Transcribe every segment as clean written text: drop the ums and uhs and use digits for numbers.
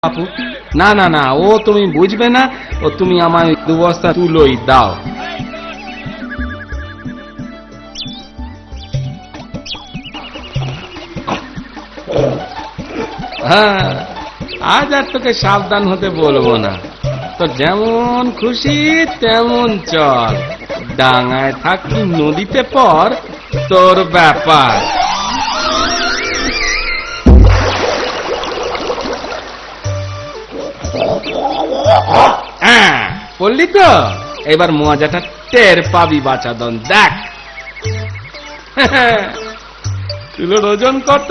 বাপু, না না না, ও তুমি বুঝবে না। ও তুমি আমায় 2 বস্তা তুলোই দাও। হ্যাঁ, আজ আর তোকে সাবধান হতে বলবো না। তো যেমন খুশি তেমন চল, ডাঙায় থাকি নদীতে পর, তোর ব্যাপার। বললি তো, এবার মজাটা টের পাবি বাচাদন। দেখ তুলোর ওজন কত।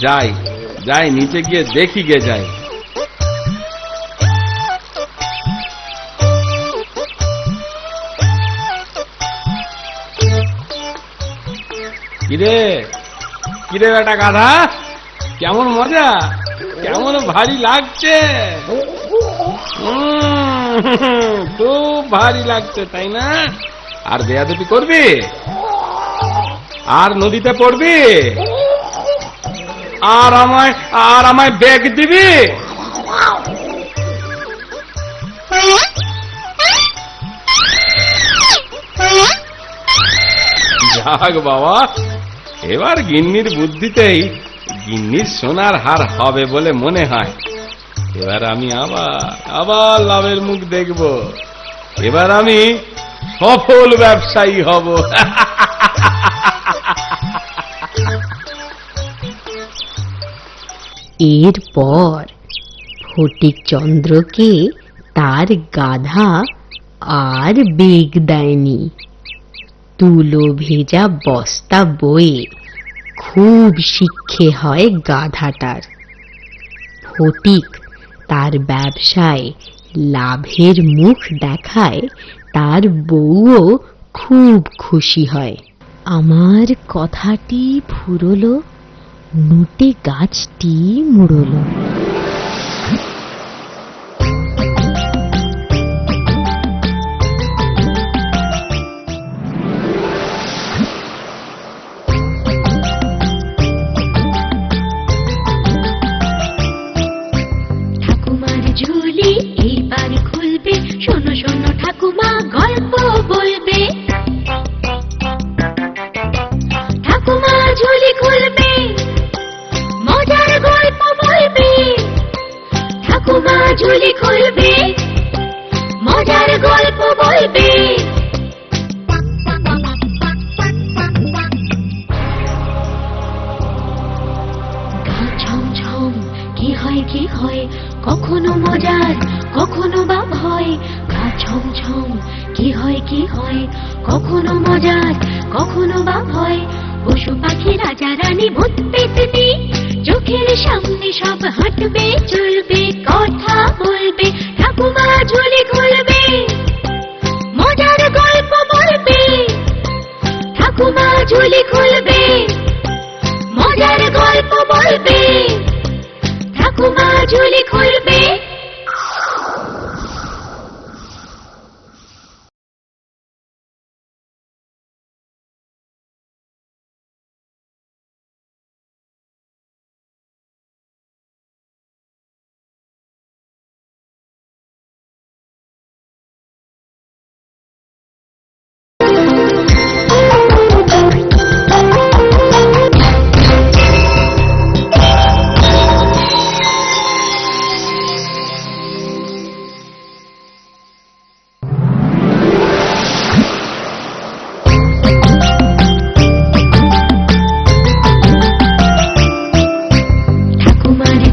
যাই যাই, নিচে গিয়ে দেখি গে যাই। কিরে কিরে বেটা গাধা, কেমন মজা, কেমন ভারী লাগছে। খুব ভারী লাগছে, তাই না? আর বেয়াদবি করবি, আর নদীতে পড়বি, আর আমায় বেগ দিবি। যাক বাবা, এবার গিন্নির বুদ্ধিতেই গিন্নির সোনার হার হবে বলে মনে হয়। এবার আমি আবার লাভের মুখ দেখব। এবার আমি সফল ব্যবসায়ী হব। এরপর ফটিকচন্দ্রকে তার গাধা আর বেগ দেয়নি। তুলো ভেজা বস্তা বয়ে খুব শিক্ষে হয় গাধাটার। ফটিক তার ব্যবসায় লাভের মুখ দেখায়, তার বউও খুব খুশি হয়। আমার কথাটি ফুরলো, নুটে গাছটি মুড়লো। ঠাকুমার ঝুলি এইবার খুলবে, শোনো শোনো ঠাকুমা গল্প বলবে। ঠাকুমা ঝুলি খুলবে, মজার গল্প বলবে। ঠাকুমা ঝুলি খুলবে, মজার গল্প বলবে। গা ছমছম কি হয় কি হয়, কখনো মজার কখনো বা ভয়। গা ছমছম কি হয় কি হয়, কখনো মজার কখনো বা ভয়। পশু পাখি রাজা রানী ভূত পেতনি চোখের সামনে সব হাঁটবে চলবে, কথা বলবে। ঠাকুমা ঝুলি খুলবে, মজার গল্প বলবে। ঠাকুমা ঝুলি খুলবে, মজার গল্প বলবে। ঠাকুমা ঝুলি খুলবে।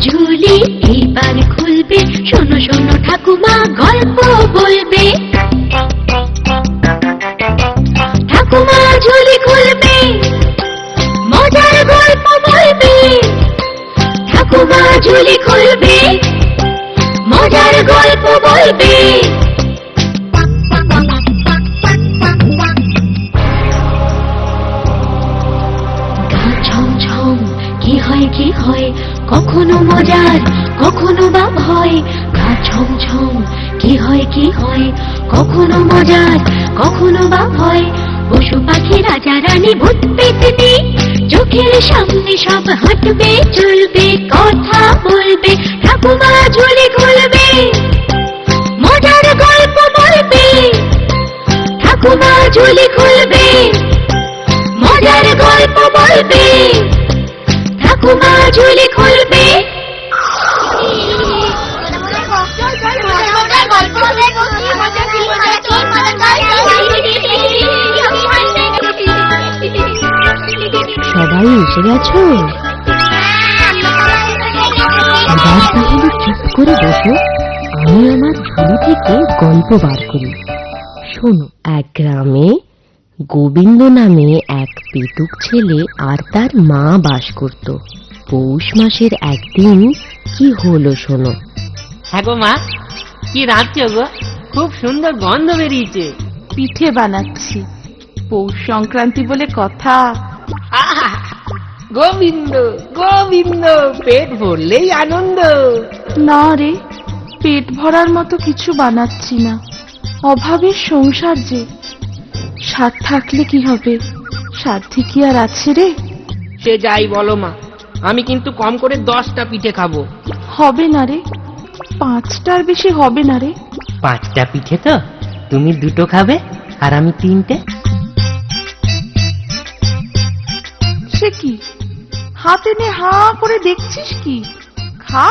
ঝুলি এইবার খুলবে, শোনো শোনো ঠাকুমা গল্প বলবে। ঠাকুমা ঝুলি খুলবে, মজার গল্প বলবে। ঠাকুমা ঝুলি খুলবে, মজার গল্প বলবে। গা ছমছম কি হয় কি হয়, কখনো মজার কখনো বা ভয়। গা ছমছম কি হয় কি হয়, কখনো মজার কখনো বা ভয়। পশু পাখি রাজা রানী ভূত পেতনি চোখের সামনে সব হাঁটবে চলবে কথা বলবে ঠাকুমা ঝুলি খুলবে মজার গল্প বলবে ঠাকুমা ঝুলি খুলবে মজার গল্প বলবে ঠাকুমা ঝুলি খুলবে সবাই এসে গেছো? এবার তাহলে চুপ করে বসো, আমি আমার ঝুলি থেকে গল্প বার করি। শোনো, এক গ্রামে গোবিন্দ নামে এক পেটুক ছেলে আর তার মা বাস করত। পৌষ মাসের একদিন কি হলো শোনো। হ্যাঁ গো মা, কি রাঁধছো গো? খুব সুন্দর গন্ধ বেরিয়েছে। পিঠে বানাচ্ছি, পৌষ সংক্রান্তি বলে কথা। আহা! গোবিন্দ গোবিন্দ, পেট ভরলেই আনন্দ। না রে, পেট ভরার মতো কিছু বানাচ্ছি না, অভাবের সংসার যে। স্বাদ থাকলে কি হবে, সাধ্যি কি আর আছে রে? সে যাই বলো মা, আমি কিন্তু কম করে 10টা পিঠে খাবো। হবে না রে, 5টার বেশি হবে না রে। 5টা পিঠে তো তুমি 2টো খাবে আর আমি 3টে। সে কি, হাতে নে হা করে দেখছিস কি? খা।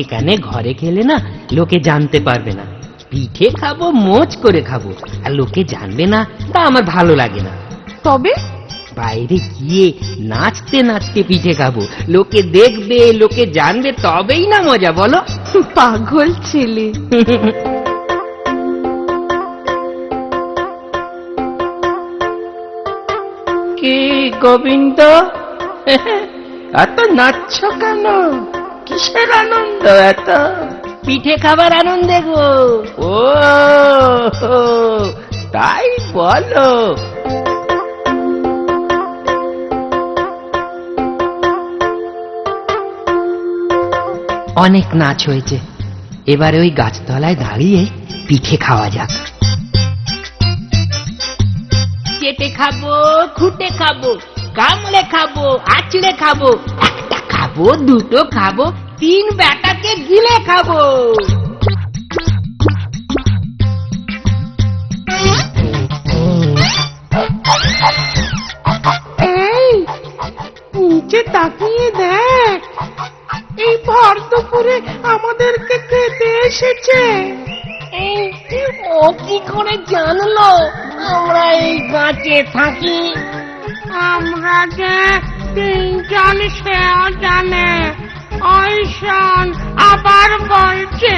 এখানে ঘরে খেলে না লোকে জানতে পারবে না। পিঠে খাবো, মোচ করে খাবো, আর লোকে জানবে না, তা আমার ভালো লাগে না। তবে বাইরে গিয়ে নাচতে নাচতে পিঠে খাবো, লোকে দেখবে, লোকে জানবে, তবেই না মজা, বলো? পাগল ছেলে। কি গোবিন্দ, এত নাচছ কেন? কিসের আনন্দ এত? পিঠে খাবার আনন্দে গো। ও তাই বলো। অনেক নাচ হয়েছে, এবারে ওই গাছতলায় দাঁড়িয়ে পিঠে খাওয়া যাক। চেটে খাবো, খুঁটে খাবো, কামড়ে খাবো, আঁচড়ে খাবো, একটা খাবো, 2টো খাবো, 3 বেটাকে গিলে খাবো। এই নিচে তাকিয়ে দেখ, এই ভর দুপুরে আমাদেরকে খেতে এসেছে। ও কি করে জানলো আমরা এই গাছে থাকি? আমরা যে 3জন সেও জানে। ওই শোন, আবার বলছে।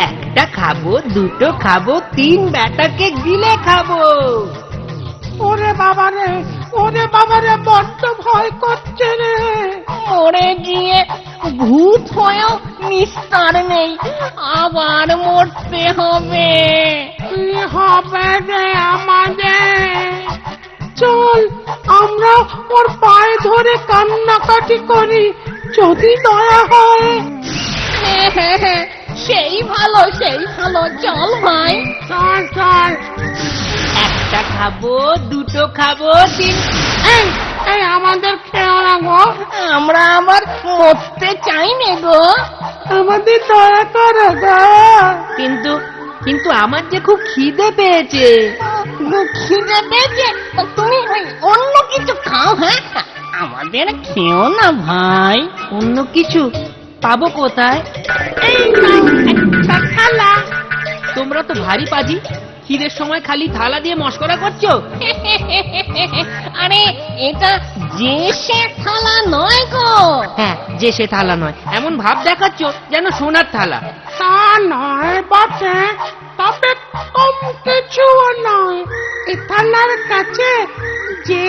একটা খাবো, 2টো খাবো, 3 বেটাকে গিলে খাবো। ওরে বাবারে, ওরে বাবারে, বড্ড ভয় করছে রে। মরে গিয়ে ভূত হয়েও নিস্তার নেই, আবার মরতে হবে। কি হবে রে আমাদের? চল, আমরা ওর পায়ে ধরে কান্নাকাটি করি, যদি দয়া হয়। সেই ভালো, সেই ভালো, চল ভাই। চল চল। একটা খাবো, 2টো খাবো, 3। এই আমাদের খেও না গো, আমরা আবার মরতে চাই নে গো। আমাদের দয়া করো গো। কিন্তু কিন্তু আমার যে খুব খিদে পেয়েছে। খিদে পেয়েছে? তুমি অন্য কিছু খাও। হ্যাঁ, আমাদের খেও না ভাই। অন্য কিছু পাবো কোথায়? এই নাও একটা থালা। তোমরা তো ভারী পাজি, খিদের সময় খালি থালা দিয়ে মস্করা করছো। আরে এটা যে সে থালা নয় গো। হ্যাঁ, যে সে থালা নয়, এমন ভাব দেখাচ্ছ যেন সোনার থালা। তা নয় বটে, তবে কম কিছুও নয়। এই থালার কাছে যে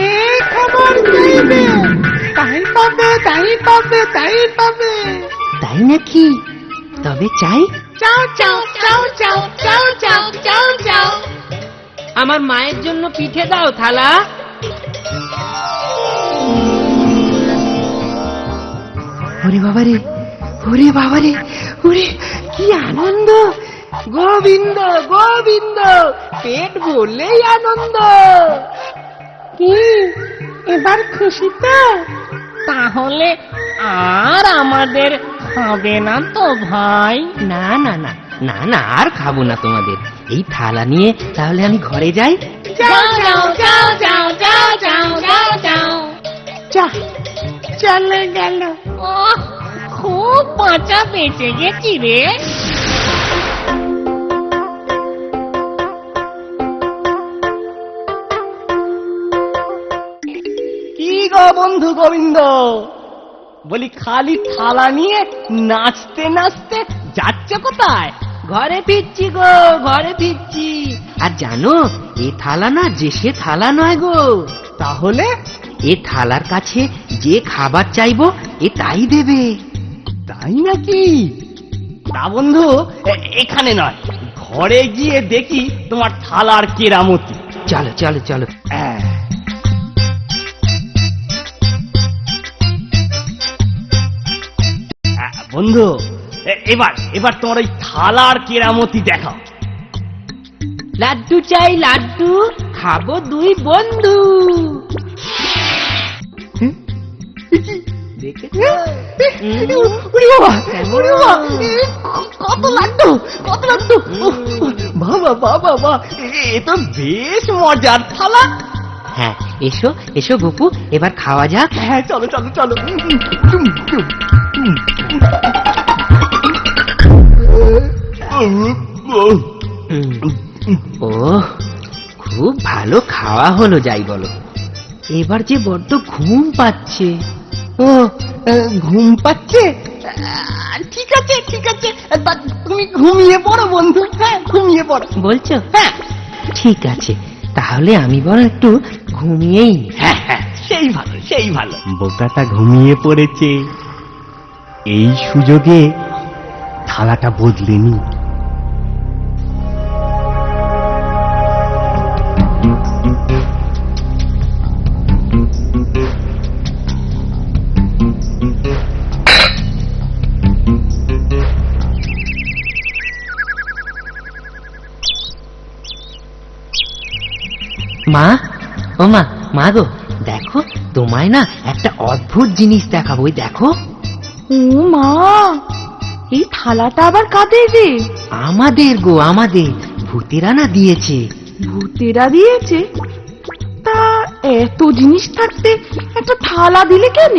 খাবার চাইবে তাই পাবে, তাই পাবে, তাই পাবে। তাই নাকি? তবে চাই। চাও চাও চাও চাও চাও চাও চাও চাও। আমার মায়ের জন্য পিঠে দাও থালা। ওরে বাবারে, ওরে বাবারে, ওরে কি আনন্দ! গোবিন্দ গোবিন্দ, পেট ভরলেই আনন্দ। কি এবার খুশি তো? তাহলে আর আমাদের খাবে না তো ভাই? না না না না না, আর খাবো না তোমাদের। এই থালা নিয়ে তাহলে আমি ঘরে যাই। যাও যাও যাও যাও যাও যাও যাও যাও। যা, চলে গেল। ওহ, খুব বাঁচা বেঁচে গেছি রে। কি গো বন্ধু গোবিন্দ, বলি খালি থালা নিয়ে নাচতে নাচতে যাচ্ছ কোথায়? ঘরে ফিরছি গো, ঘরে ফিরছি। আর জানো, এ থালা না যে সে থালা নয় গো। তাহলে এ থালার কাছে যে খাবার চাইবো এ তাই দেবে। তাই নাকি? তা বন্ধু, এখানে নয়, ঘরে গিয়ে দেখি তোমার থালার কেরামতি। চলো চলো চলো। বন্ধু, এবার এবার তোমার ওই থালার কেরামতি দেখাও। লাড্ডু চাই লাড্ডু, খাবো দুই বন্ধু। ওরে বাবা, ওরে বাবা, কত লাড্ডু, কত লাড্ডু! বাবা বাবা বাবা, এ তো বেশ মজার থালা। হ্যাঁ, এসো এসো গপু, এবার খাওয়া যাক। হ্যাঁ, চলো চলো চলো। ও, খুব ভালো খাওয়া হলো যাই বলো। এবার যে বড্ড ঘুম পাচ্ছে। ও, ঘুম পাচ্ছে? ঠিক আছে ঠিক আছে, তা তুমি ঘুমিয়ে পড়ো বন্ধু। হ্যাঁ, ঘুমিয়ে পড়ো। বলছো? হ্যাঁ ঠিক আছে, তাহলে আমি বরং একটু ঘুমিয়েই নি। হ্যাঁ হ্যাঁ, সেই ভালো সেই ভালো। বোকাটা ঘুমিয়ে পড়েছে, এই সুযোগে থালাটা বদলে নি। মা, ও মা, মা গো, দেখো তোমায় না একটা অদ্ভুত জিনিস দেখাবো। ওই দেখো। ও মা, এই থালাটা আবার কাদের রে? আমাদের গো, আমাদের। ভূতেরা না দিয়েছে। ভূতেরা দিয়েছে? তা এত জিনিস থাকতে একটা থালা দিলে কেন?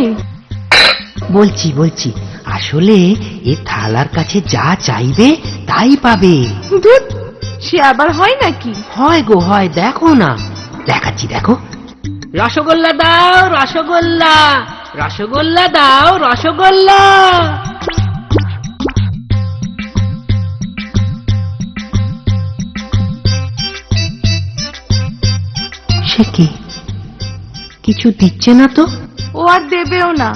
বলছি বলছি, আসলে এ থালার কাছে যা চাইবে তাই পাবে। ধুৎ, সে আবার হয় নাকি? হয় গো হয়, দেখো না, দেখাচ্ছি দেখো। রসগোল্লা দাও রসগোল্লা, রসগোল্লা দাও রসগোল্লা। সে কি, কিছু দিচ্ছে না তো? ও আর দেবেও না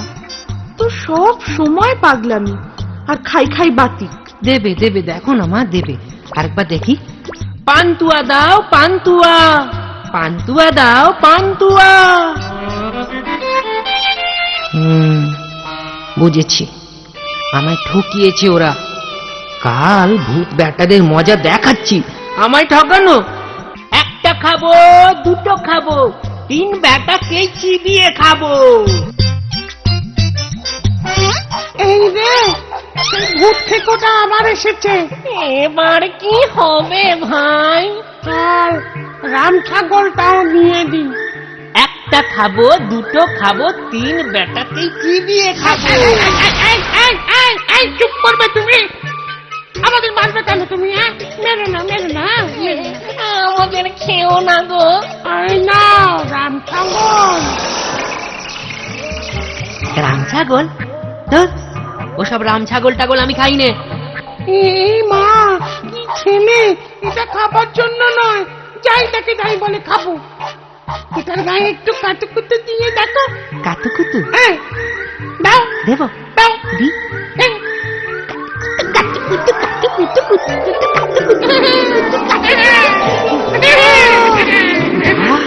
তো, সব সময় পাগলামি আর খাই খাই বাতি। দেবে দেবে, দেখো না মা, দেবে। আরেকবার দেখি। পান্তুয়া দাও পান্তুয়া, পান্তুয়া দাও পান্তুয়া। বুঝেছি, আমায় ঠকিয়েছে ওরা। কাল ভূত ব্যাটাদের মজা দেখাচ্ছি। আমায় ঠকানো। একটা খাবো, দুটো খাবো, তিন ব্যাটাকে চিবিয়ে খাবো। এই রে, সেই ভূত থেকোটা আবার এসেছে। এবার কি হবে ভাই? চল, রাম ছাগলটাও নিয়ে দি। একটা খাবো, দুটো খাবো, তিন ব্যাটাকে চিবিয়ে খাবো। এই, চুপ করবে তুমি? আমাদের মারবে কেন তুমি? মেরো না মেরো না, মেরো না। আমাদের খেও না গো। এই নাও রাম ছাগল। রাম ছাগল? ধুর, ওসব রাম ছাগল টাগল আমি খাই নে। এই মা, কি ছেলে! এটা খাবার জন্য নয়, যাই তাকে যাই বলে খাবো। এটার গায়ে একটু কাতুকুতু দিয়ে দেখো। কাতুকুতু হ্যাঁ, দাও দেব? দাও। দি। হ্যাঁ। আহ,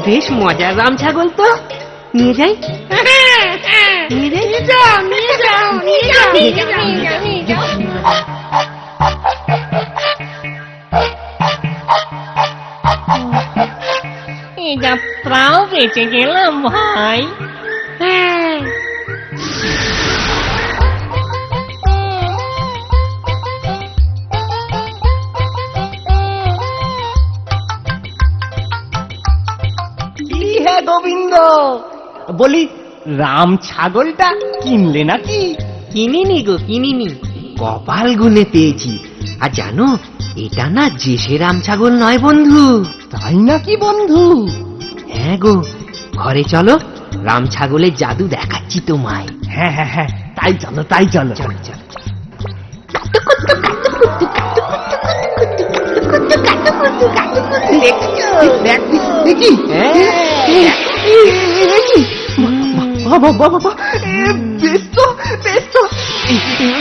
বেশ মজার রাম ছাগল তো। নিয়ে যাই, নিয়ে যাই। নিয়ে যাও নিয়ে যাও নিয়ে যাও নিয়ে যাও নিয়ে যাও। এই যা তো আমরাও বেঁচে গেলাম ভাই। হ্যাঁ, কি হে গোবিন্দ, বলি রাম ছাগলটা কিনলে নাকি? কিনিনি গো, কিনিনি, কপাল গুনে পেয়েছি। আর জানো, এটা না যে সে রাম ছাগল নয় বন্ধু। তাই নাকি বন্ধু? হ্যাঁ গো, ঘরে চলো, রাম ছাগলের জাদু দেখাচ্ছি তোমায়। হ্যাঁ হ্যাঁ হ্যাঁ, তাই চলো তাই চলো। চলো চলো। দেখি বাবা বাবা, বেশ তো বেশ তো।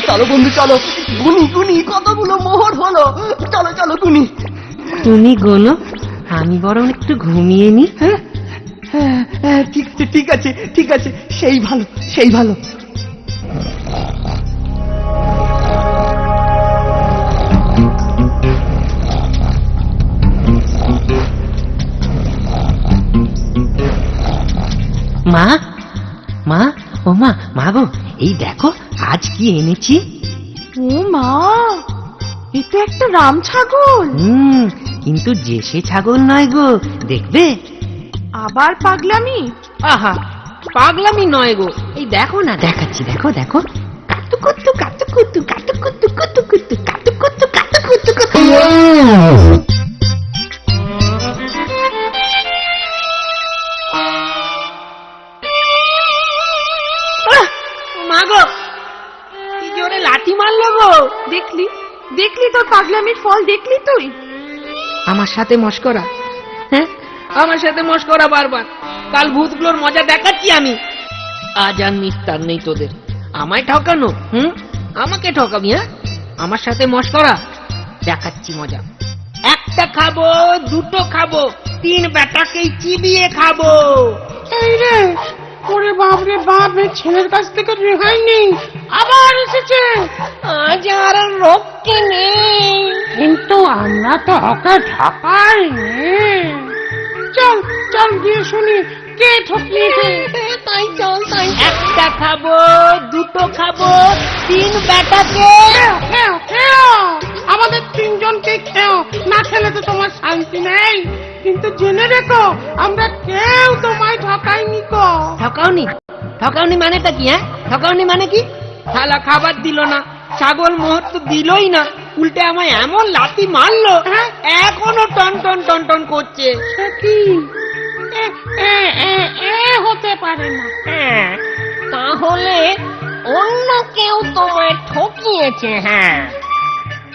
চলো বন্ধু চলো, গুনি গুনি কতগুলো মোহর হলো, চলো চলো গুনি। তুমি গোনো, আমি বরং একটু ঘুমিয়ে নি। হ্যাঁ হ্যাঁ হ্যাঁ, ঠিক আছে ঠিক আছে ঠিক আছে, সেই ভালো সেই ভালো। মা, মা, ও মা, মা গো, এই দেখো আজ কি এনেছি। ও মা, এটা একটা রাম ছাগল। কিন্তু যে সে ছাগল নয় গো, দেখবে। আবার পাগলামি? আহা, পাগলামি নয় গো, এই দেখো না, দেখাচ্ছি, দেখো দেখো। কাতুকুতু কাতুকুতু কাতুকুতু কাতুকুতু কাতুকুতু কাতুকুতু কাতু। মা গো, কি জোরে লাথি মারলো গো। দেখলি দেখলি তোর পাগলামির ফল, দেখলি তুই? আমার সাথে মস্করা, হ্যাঁ, আমার সাথে মস্করা বারবার। কাল ভূতগুলোর মজা দেখাচ্ছি আমি। আজ আর নিস্তার নেই তোদের, আমায় ঠকানো। আমাকে ঠকাবি? হ্যাঁ, আমার সাথে মস্করা, দেখাচ্ছি মজা। একটা খাবো, দুটো খাবো, তিন বেটাকেই চিবিয়ে খাবো। এই রে, ওরে বাপ রে বাপ, এই ছেলের কাছ থেকে রেহাই নেই, আবার এসেছে। আজ আর রক্ষে নেই। কিন্তু আমরা তো ওকে ঠকাই। চল চল গিয়ে শুনি কে ঠকিয়েছে। তাই চল তাই। একটা খাবো, দুটো খাবো, তিন বেটাকে। খেও খেও, আমাদের তিনজনকে খেও, না খেলে তো তোমার শান্তি নেই। কিন্তু জেনে রেখো, আমরা কেউ তোমায় ঠকাইনি কো। ঠকাওনি? ঠকাওনি মানেটা কি? হ্যাঁ, ঠকাওনি মানে কি? শালা খাবার দিল না, ছাগল মোহর তো দিলই না, উল্টে আমায় এমন লাথি মারলো, হ্যাঁ? এখনো টন টন টন টন করছে। সে কি? এ এ এ এ হতে পারে না। হ্যাঁ, তাহলে অন্য কেউ তোমায় ঠকিয়েছে। হ্যাঁ,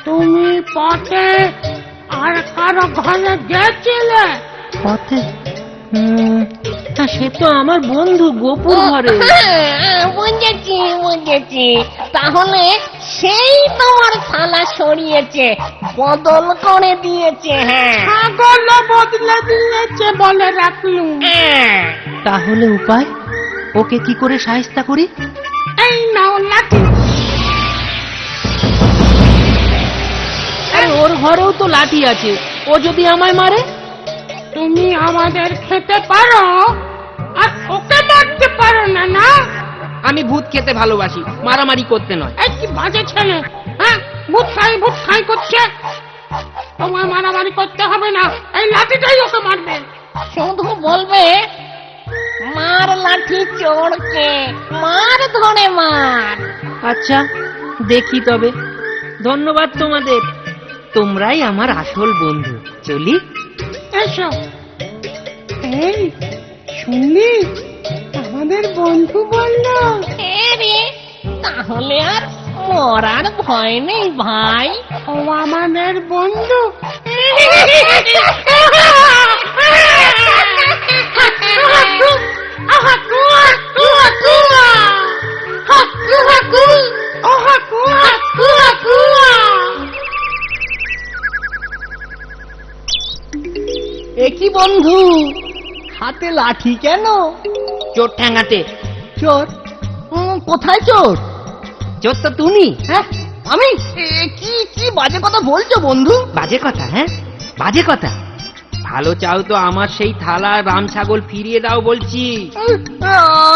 তুমি পথে আর কারো ঘরে গেছিলে? পথে? সে তো আমার বন্ধু গোপুর ঘরে। বুঝেছি বুঝেছি, তাহলে সেই তোমার থালা সরিয়েছে, বদল করে দিয়েছে। হ্যাঁ ছাগল বদলে দিয়েছে বলে রাখলুম। হ্যাঁ, তাহলে উপায়? ওকে কি করে সাহায্য করি? এই নাও লাঠি। আরে ওর ঘরেও তো লাঠি আছে, ও যদি আমায় মারে? তুমি আমাদের খেতে পারো আর ওকে মারতে পারো না, না? আমি ভূত খেতে ভালোবাসি, মারামারি করতে নয়। এই কি বাজে ছেলে, হ্যাঁ? ভূত খাই করছে। তোমার মারামারি করতে হবে না, এই লাঠিটাই ওকে মারবে। শুধু বলবে মার লাঠি চোরকে, মার ধরে মার। আচ্ছা, দেখি তবে। ধন্যবাদ তোমাদের, তোমরাই আমার আসল বন্ধু। চলি। এসো। এই শুনলি, আমাদের বন্ধু বললো। রে, তাহলে আর মরার ভয় নেই ভাই। ও আমাদের বন্ধু। একই বন্ধু, হাতে লাঠি কেন? চোর ঠ্যাঙাতে। চোর? কোথায় চোর? চোর তো তুমি। হ্যাঁ, আমি? কি কি বাজে কথা বলছো বন্ধু? বাজে কথা? হ্যাঁ, বাজে কথা। ভালো চাও তো আমার সেই থালা রাম ছাগল ফিরিয়ে দাও বলছি।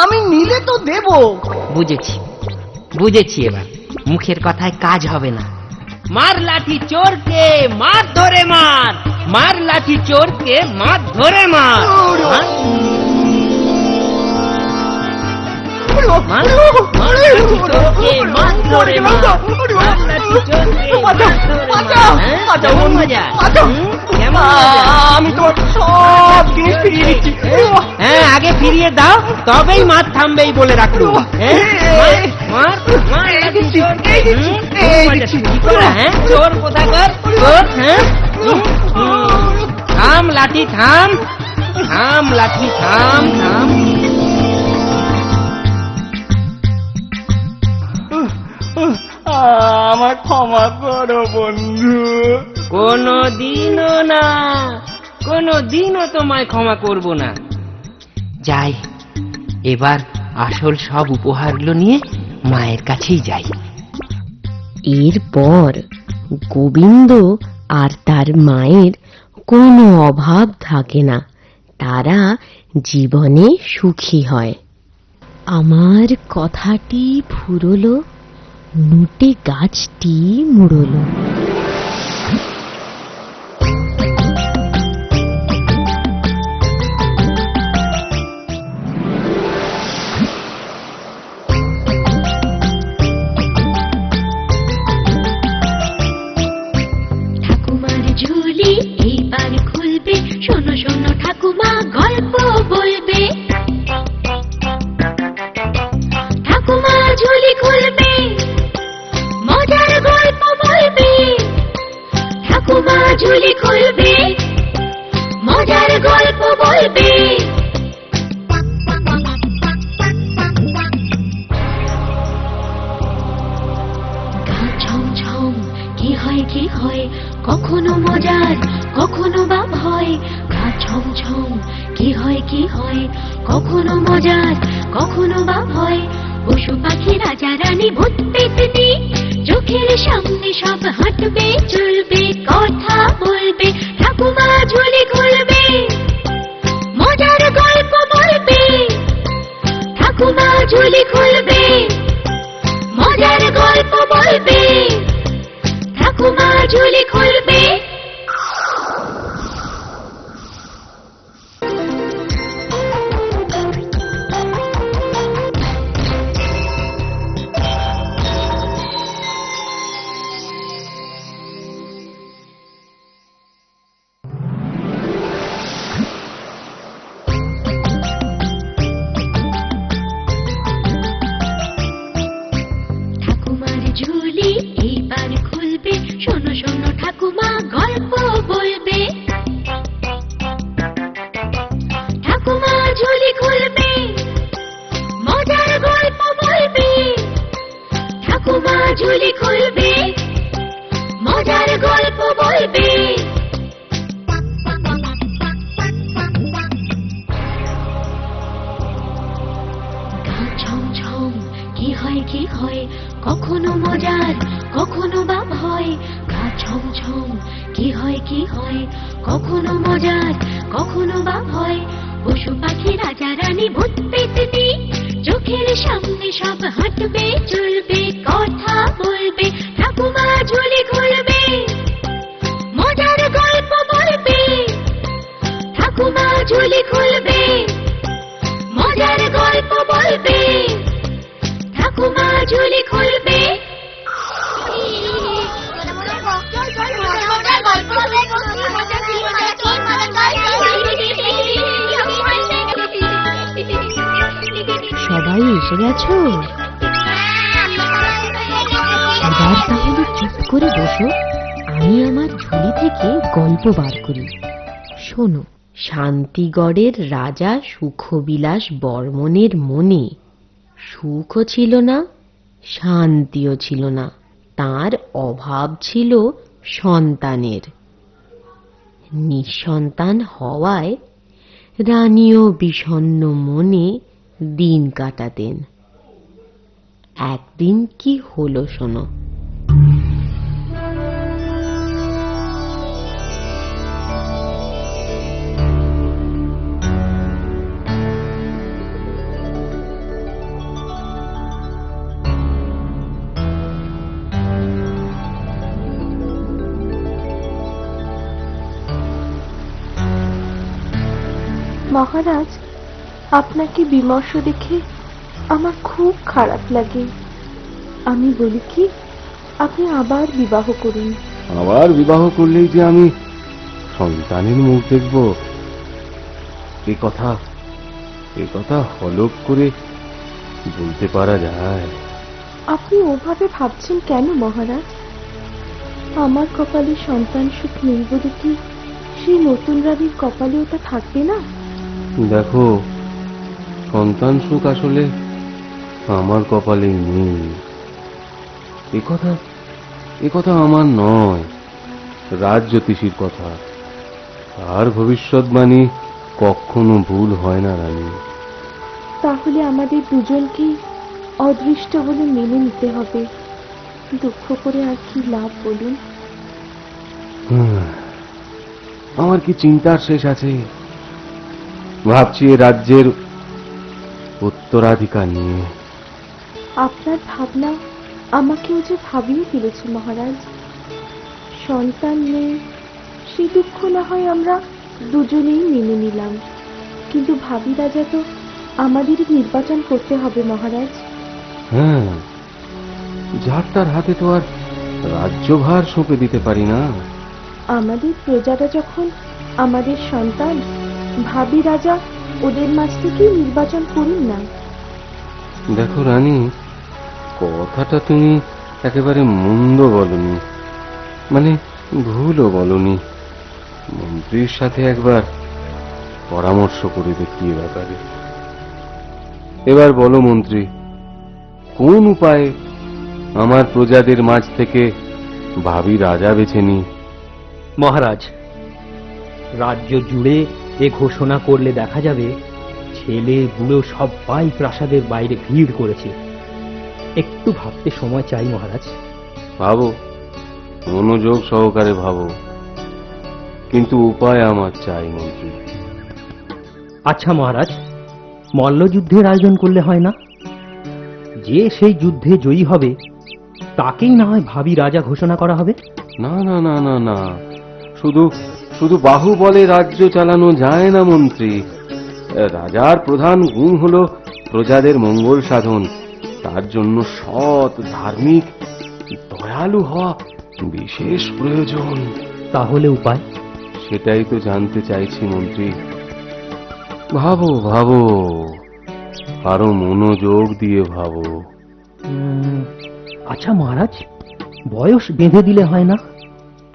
আমি নিলে তো দেব। বুঝেছি বুঝেছি, এবার মুখের কথায় কাজ হবে না। মার লাঠি চোরকে মার ধরে মার, মার লাঠি চোরকে মার ধরে মার। হ্যাঁ? মার লাঠি চোরকে মার ধরে মার, মার লাঠি চোরকে মার ধরে মার। হ্যাঁ? কেমন মজা? কেমন মজা? আমি তোমার সব জিনিস ফিরিয়ে দিচ্ছি। হ্যাঁ, আগে ফিরিয়ে দাও, তবেই মার থামবেই বলে রাখলো। হ্যাঁ? মার মার লাঠি চোরকে। কি করা? হ্যাঁ, চোর কোথাকার চোর? হ্যাঁ, থাম লাঠি থাম, থাম লাঠি থাম, থাম। আমার ক্ষমা করো বন্ধু। কোনদিনও না, কোনদিনও তোমায় ক্ষমা করব না। যাই, এবার আসল সব উপহারগুলো নিয়ে মায়ের কাছেই যাই। এরপর গোবিন্দ আর তার মায়ের কোনো অভাব থাকে না, তারা জীবনে সুখী হয়। আমার কথাটি ফুরলো, নুটে গাছটি মুড়লো। ঠাকুমার ঝুলি এইবার খুলবে, শোনো শোনো ঠাকুমা গল্প বলবে। ঠাকুমা ঝুলি খুলবে, মজার গল্প বলবে। ঠাকুমা ঝুলি খুলবে, মজার গল্প বলবে। গা ছমছম কি হয় কি হয়, কখনো মজার কখনো বা ভয়। গা ছমছম কি হয় কি হয়, কখনো মজার কখনো বা ভয়। পশু পাখি রাজা রানী ভূত পেতনি, চোখের সামনে সব হাঁটবে চলবে কথা বলবে। ঠাকুমা ঝুলি খুলবে, মজার গল্প বলবে। ঠাকুমা ঝুলি খুলবে, মজার গল্প বলবে। ঠাকুমা ঝুলি খুলবে। ঠাকুমার ঝুলি এইবার খুলবে, শোনো শোনো ঠাকুমা গল্প বলবে। ঠাকুমা ঝুলি খুলবে, মজার গল্প বলবে। ঠাকুমা ঝুলি খুলবে, মজার গল্প বলবে। গা ছমছম কি হয় কি হয়, কখনো মজার কখনো বা ভয়। গা ছমছম কি হয় কি হয়, কখনো মজার কখনো বা ভয়। পশু পাখি রাজা রানী ভূত পেতনি, চোখের সামনে সব হাঁটবে চলবে কথা বলবে। ঠাকুমা ঝুলি খুলবে, মজার গল্প বলবে। ঠাকুমা ঝুলি খুলবে, মজার গল্প বলবে। ঠাকুমা ঝুলি খুলবে। সবাই এসে গেছো? এবার তাহলে চুপ করে বসো, আমি আমার ঝুলি থেকে গল্প বার করি। শোনো, শান্তিগড়ের রাজা সুখবিলাস বর্মনের মনে সুখও ছিল না, শান্তিও ছিল না। তার অভাব ছিল সন্তানের। নিঃসন্তান হওয়ায় রানীও বিষণ্ণ মনে দিন কাটাতেন। একদিন কি হলো শোনো। মহারাজ, আপনাকে বিমর্ষ দেখে আমার খুব খারাপ লাগে। আমি বলি কি, আপনি আবার বিবাহ করুন। আবার বিবাহ করলেই যে আমি সন্তানের মুখ দেখব, এ কথা হলপ করে বলতে পারা যায়? আপনি ওভাবে ভাবছেন কেন মহারাজ? আমার কপালে সন্তান সুখ নেই বলে কি সেই নতুন রানীর কপালেও তা থাকবে না? দেখো, সন্তান সুখ আসলে আমার কপালে নেই। এ কথা আমার নয়, রাজ জ্যোতিষীর কথা। আর ভবিষ্যৎবাণী কখনো ভুল হয় না রানী। তাহলে আমাদের দুজনকেই অদৃষ্ট বলে মেনে নিতে হবে। দুঃখ করে আর কি লাভ বলুন? আমার কি চিন্তার শেষ আছে? ভাবছি এ রাজ্যের উত্তরাধিকার নিয়ে। আপনার ভাবনা আমাকেও যে ভাবিয়ে ফেলেছে মহারাজ। সন্তান নেই, সে দুঃখ না হয় আমরা দুজনেই মেনে নিলাম, কিন্তু ভাবি রাজা তো আমাদেরই নির্বাচন করতে হবে মহারাজ। হ্যাঁ, যার তার হাতে তো আর রাজ্যভার সঁপে দিতে পারি না। আমাদের প্রজারা যখন আমাদের সন্তান, ভাবি রাজা ওদের মাঝ থেকেই নির্বাচন করুন না। দেখো রানী, কথাটা তুমি একেবারে মন্দ বলনি, মানে ভুলও বলনি। মন্ত্রীর সাথে একবার পরামর্শ করে দেখি এ ব্যাপারে। এবার বলো মন্ত্রী, কোন উপায়ে আমার প্রজাদের মাঝ থেকে ভাবি রাজা বেছে নি? মহারাজ, রাজ্য জুড়ে এ ঘোষণা করলে দেখা যাবে ছেলে বুড়ো সবাই প্রাসাদের বাইরে ভিড় করেছে। একটু ভাবতে সময় চাই মহারাজ। ভাবো, মনোযোগ সহকারে ভাবো, কিন্তু উপায় আমার চাই মন্ত্রী। আচ্ছা মহারাজ, মল্লযুদ্ধের আয়োজন করলে হয় না? যে সেই যুদ্ধে জয়ী হবে তাকেই না হয় ভাবি রাজা ঘোষণা করা হবে। না না না না না, শুধু বাহুবলে রাজ্য চালানো যায় না মন্ত্রী। রাজার প্রধান গুণ হলো প্রজাদের মঙ্গল সাধন। তার জন্য সৎ, ধার্মিক, দয়ালু হওয়া বিশেষ প্রয়োজন। তাহলে উপায়? সেটাই তো জানতে চাইছি মন্ত্রী। ভাবো ভাবো, আরো মনোযোগ দিয়ে ভাবো। আচ্ছা মহারাজ, বয়স বেঁধে দিলে হয় না?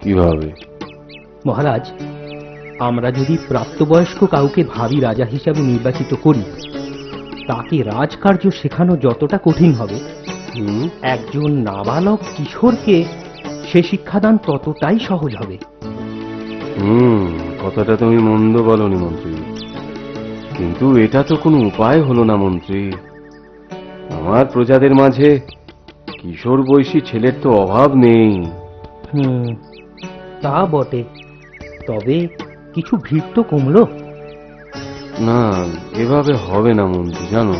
কিভাবে? মহারাজ, আমরা যদি প্রাপ্তবয়স্ক কাউকে ভাবি রাজা হিসাবে নির্বাচিত করি, তাকে রাজকার্য শেখানো যতটা কঠিন হবে, একজন নাবালক কিশোরকে সে শিক্ষাদান ততটাই সহজ হবে। কথাটা তুমি মন্দ বলনি মন্ত্রী, কিন্তু এটা তো কোনো উপায় হলো না মন্ত্রী। আমার প্রজাদের মাঝে কিশোর বয়সী ছেলের তো অভাব নেই। তা বটে, তবে কিছু ভিড় তো কমলো না। এভাবে হবে না মন্ত্রী, জানো।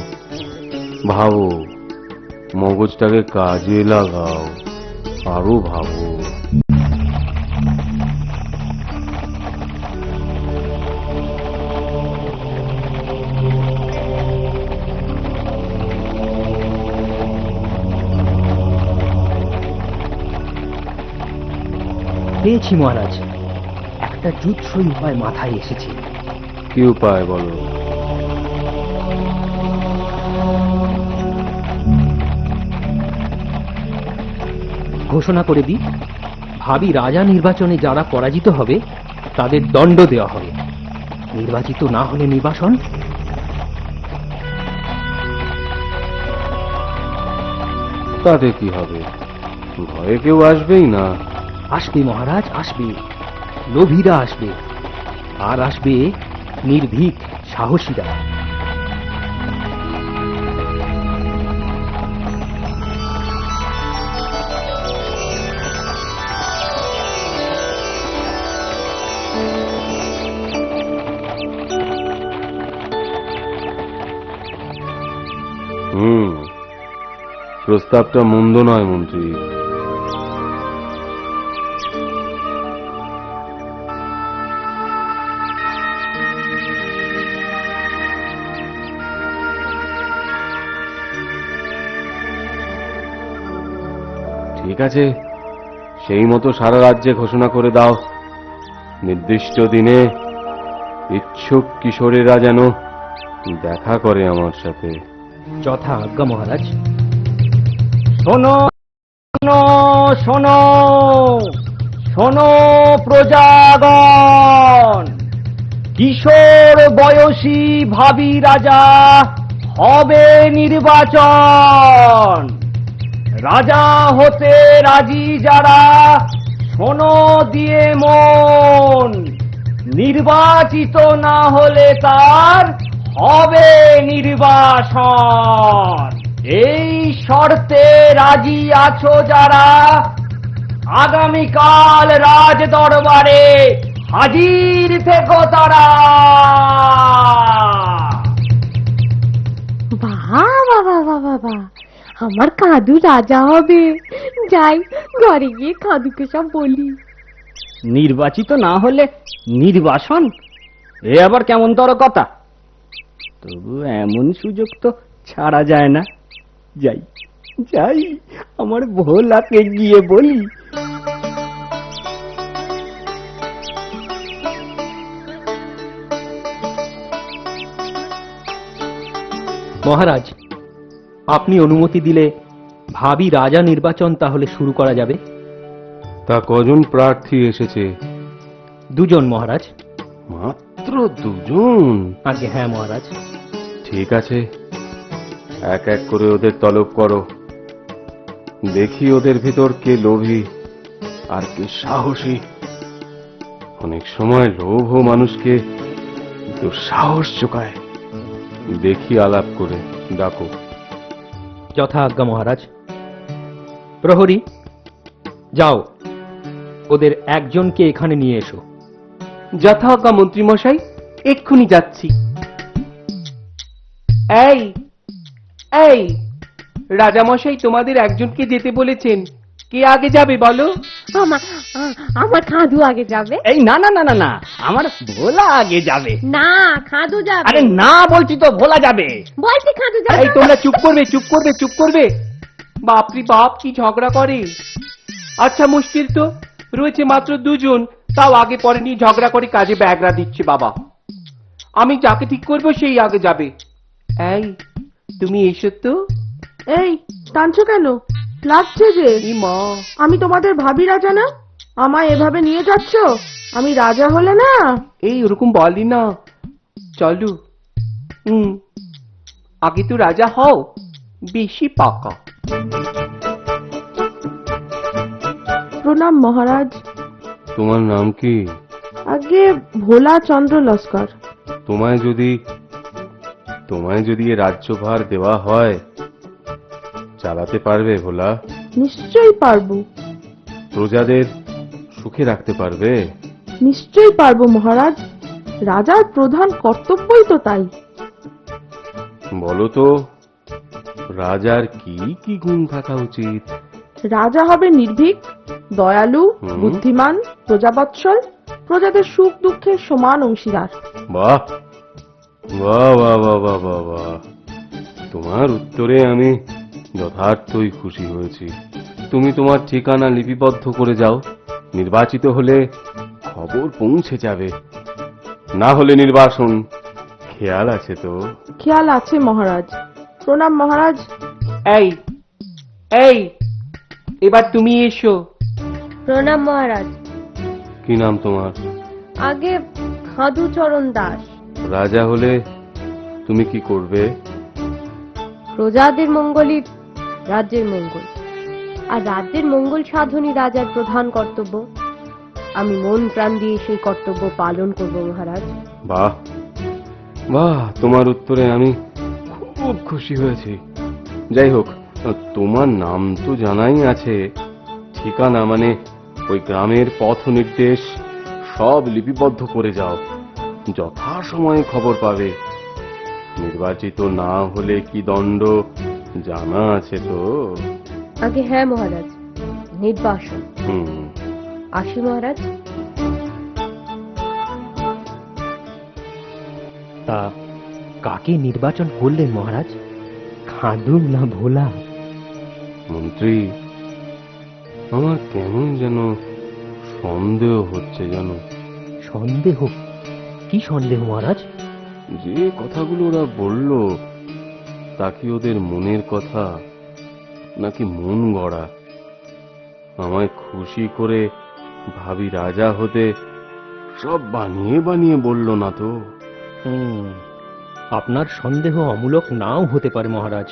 ভাবো, মগজটাকে কাজে লাগাও, আরো ভাবো। পেয়েছি মহারাজ, একটা জুৎসই উপায় মাথায় এসেছে। কি উপায় বলো? ঘোষণা করে দিই, ভাবি রাজা নির্বাচনে যারা পরাজিত হবে তাদের দণ্ড দেওয়া হবে, নির্বাচিত না হলে নির্বাসন। তাতে কি হবে? ভয়ে কেউ আসবেই না। আসবে মহারাজ, আসবে, লোভীরা আসবে, আর আসবে নির্ভীক সাহসীরা। প্রস্তাবটা মন্দ নয় মন্ত্রী। ঠিক আছে, সেই মতো সারা রাজ্যে ঘোষণা করে দাও, নির্দিষ্ট দিনে ইচ্ছুক কিশোরেরা যেন দেখা করে আমার সাথে। যথা আজ্ঞা মহারাজ। শোনো শোনো শোনো শোনো প্রজাগণ, কিশোর বয়সী ভাবী রাজা হবে নির্বাচন। রাজা হতে রাজি যারা, শোনো দিয়ে মন, নির্বাচিত না হলে তার হবে নির্বাসন। এই শর্তে রাজি আছো যারা, আগামীকাল রাজ দরবারে হাজির থেকো তারা। বাবা বাবা বাবা বাবা, আমার কাদু রাজা হবে। যাই ঘরে গিয়ে কাদুকে সব বলি। নির্বাচিত না হলে নির্বাসন, এ আবার কেমন তর কথা? তবু এমন সুযোগ তো ছাড়া যায় না। যাই যাই, আমার ভোলাকে গিয়ে বলি। মহারাজ, আপনি অনুমতি দিলে ভাবী রাজা নির্বাচন তাহলে শুরু করা যাবে। তা কজন প্রার্থী এসেছে? 2 জন মহারাজ। মাত্র 2 জন? আগে হ্যাঁ মহারাজ। ঠিক আছে, এক এক করে ওদের তলব করো। দেখি ওদের ভিতর কে লোভী আর কে সাহসী। অনেক সময় লোভ মানুষকে দুঃসাহস চোকায়। দেখি আলাপ করে ডাকো। যথা আজ্ঞা মহারাজ। প্রহরী, যাও ওদের একজনকে এখানে নিয়ে এসো। যথা আজ্ঞা মন্ত্রী মশাই, এক্ষুনি যাচ্ছি। এই এই রাজামশাই তোমাদের একজনকে যেতে বলেছেন, কে আগে যাবে বলো? আমার খাদু আগে যাবে। এই না না না না না, আমার ভোলা আগে যাবে। না, খাদু যাবে। আরে না বলছি তো, ভোলা যাবে। বলছি খাদু যাবে। এই তোমরা চুপ করবে, চুপ করবে, চুপ করবে। বাপরি বাপ, কি ঝগড়া করে। আচ্ছা মুশকিল তো, রয়েছে মাত্র 2 জন, তাও আগে পরে নিয়ে ঝগড়া করে কাজে ব্যাগরা দিচ্ছে। বাবা, আমি যাকে ঠিক করবো সেই আগে যাবে। এই তুমি এসো তো। এই টানছো কেন? লাগছে যে। এই মা, আমি তোমাদের ভাবি রাজা না? আমায় এভাবে নিয়ে যাচ্ছ? আমি রাজা হলে না। এই ওরকম বলি না, চলো। আগে তো রাজা হও, বেশি পাকা। প্রণাম মহারাজ। তোমার নাম কি? আগে ভোলা চন্দ্র লস্কর। তোমায় যদি এ রাজ্যভার দেওয়া হয়, চালাতে পারবে ভোলা? নিশ্চয়ই পারবো। প্রজাদের সুখে রাখতে পারবে? নিশ্চয়ই পারবো মহারাজ, রাজার প্রধান কর্তব্যই তো তাই। বলো তো, রাজার কি কি গুণ থাকা উচিত? রাজা হবে নির্ভীক, দয়ালু, বুদ্ধিমান, প্রজাবৎসল, প্রজাদের সুখ দুঃখের সমান অংশীদার। বাহ বাহ বাহ বাহ বাহ বাহ বাহ, তোমার উত্তরে আমি যথার্থই খুশি হয়েছি। তুমি তোমার ঠিকানা লিপিবদ্ধ করে যাও। নির্বাচিত হলে খবর পৌঁছে যাবে, না হলে নির্বাসন। খেয়াল আছে তো? খেয়াল আছে মহারাজ। প্রণাম মহারাজ। এই এই এবার তুমি এসো। প্রণাম মহারাজ। কি নাম তোমার? আগে খাদু চরণ দাস। রাজা হলে তুমি কি করবে? প্রজাদের মঙ্গলই রাজ্যের মঙ্গল, আর রাজ্যের মঙ্গল সাধনই রাজার প্রধান কর্তব্য। আমি মন প্রাণ দিয়ে সেই কর্তব্য পালন করব মহারাজ। বাহ বাহ, তোমার উত্তরে আমি খুব খুশি হয়েছি। যাই হোক, তোমার নাম তো জানাই আছে, ঠিকানা মানে ওই গ্রামের পথ নির্দেশ সব লিপিবদ্ধ করে যাও। যথাসময়ে খবর পাবে। নির্বাচিত না হলে কি দণ্ড জানা আছে তো? আগে হ্যাঁ মহারাজ, নির্বাসন। আসি মহারাজ। তা কাকে নির্বাচন করলেন মহারাজ, খাদু না ভোলা? মন্ত্রী, আমার কেমন যেন সন্দেহ হচ্ছে জানো। সন্দেহ? কি সন্দেহ মহারাজ? যে কথাগুলো ওরা বলল তা কি ওদের মনের কথা নাকি মন গড়া? আমায় খুশি করে ভাবি রাজা হতে সব বানিয়ে বানিয়ে বলল না তো? আপনার সন্দেহ অমূলক নাও হতে পারে মহারাজ,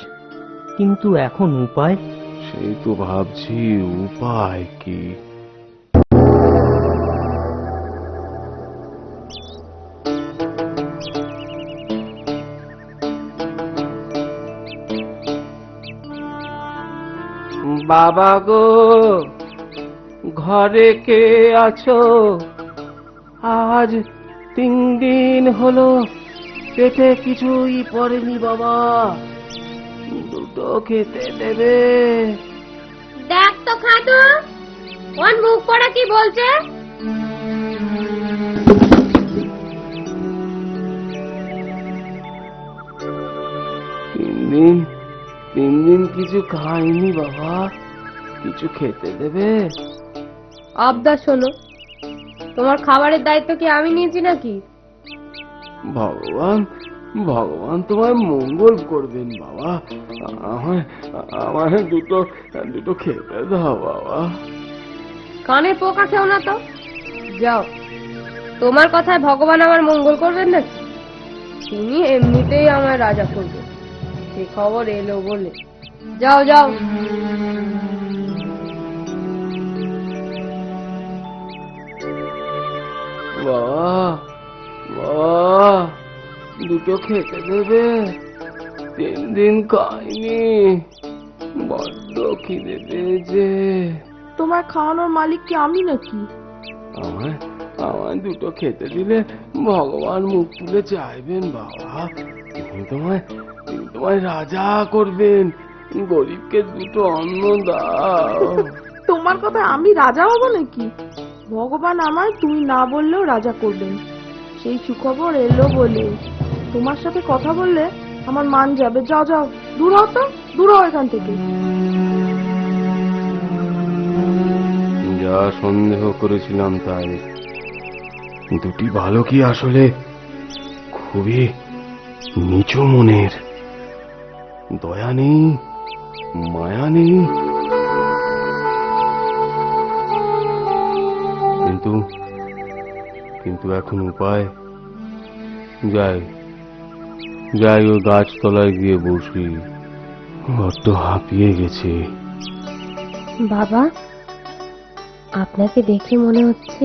কিন্তু এখন উপায়? সেই তো ভাবছি উপায় কি। বাবা গো, ঘরে কে আছো? আজ 3 দিন হলো পেটে কিছুই পড়েনি বাবা, দুটো খেতে দেবে? দেখ তো খাদু, ওর মুখ পড়া কি বলছে? তিন দিন কিছু খাইনি বাবা, কিছু খেতে দেবে? আবদার শোনো, তোমার খাবারের দায়িত্ব কি আমি নিয়েছি নাকি? ভগবান ভগবান তোমার মঙ্গল করবেন বাবা, আমায় দুটো খেতে দাও বাবা। কানে পোকা খেও না তো, যাও। তোমার কথায় ভগবান আমার মঙ্গল করবেন নাকি? তিনি এমনিতেই আমার রাজা করবেন, সে খবর এলো বলে। যাও যাও। বাবা বাবা, দুটো খেতে দেবে? 3 দিন খাইনি, বড্ড খিদে পেয়েছে। তোমার খাওয়ানোর মালিক কি আমি নাকি? আমায় দুটো খেতে দিলে ভগবান মুখ তুলে চাইবেন বাবা, তিনি তোমায় রাজা করবেন। গরিবকে দুটো অন্ন দাও। তোমার কথা আমি রাজা হব নাকি? ভগবান আমায় তুমি না বললেও রাজা করবেন, সেই সুখবর এলো বলে। তোমার সাথে কথা বললে আমার মান যাবে। যাও যাও, দূর হও তো, দূর হও এখান থেকে। যা সন্দেহ করেছিলাম তাই। দুটি বালকই আসলে খুবই নিচু মনের, দয়া নেই, মায়া নেই। কিন্তু এখন উপায়? যাই ওই গাছতলায় গিয়ে বসি, বড্ড হাঁপিয়ে গেছে। বাবা, আপনাকে দেখে মনে হচ্ছে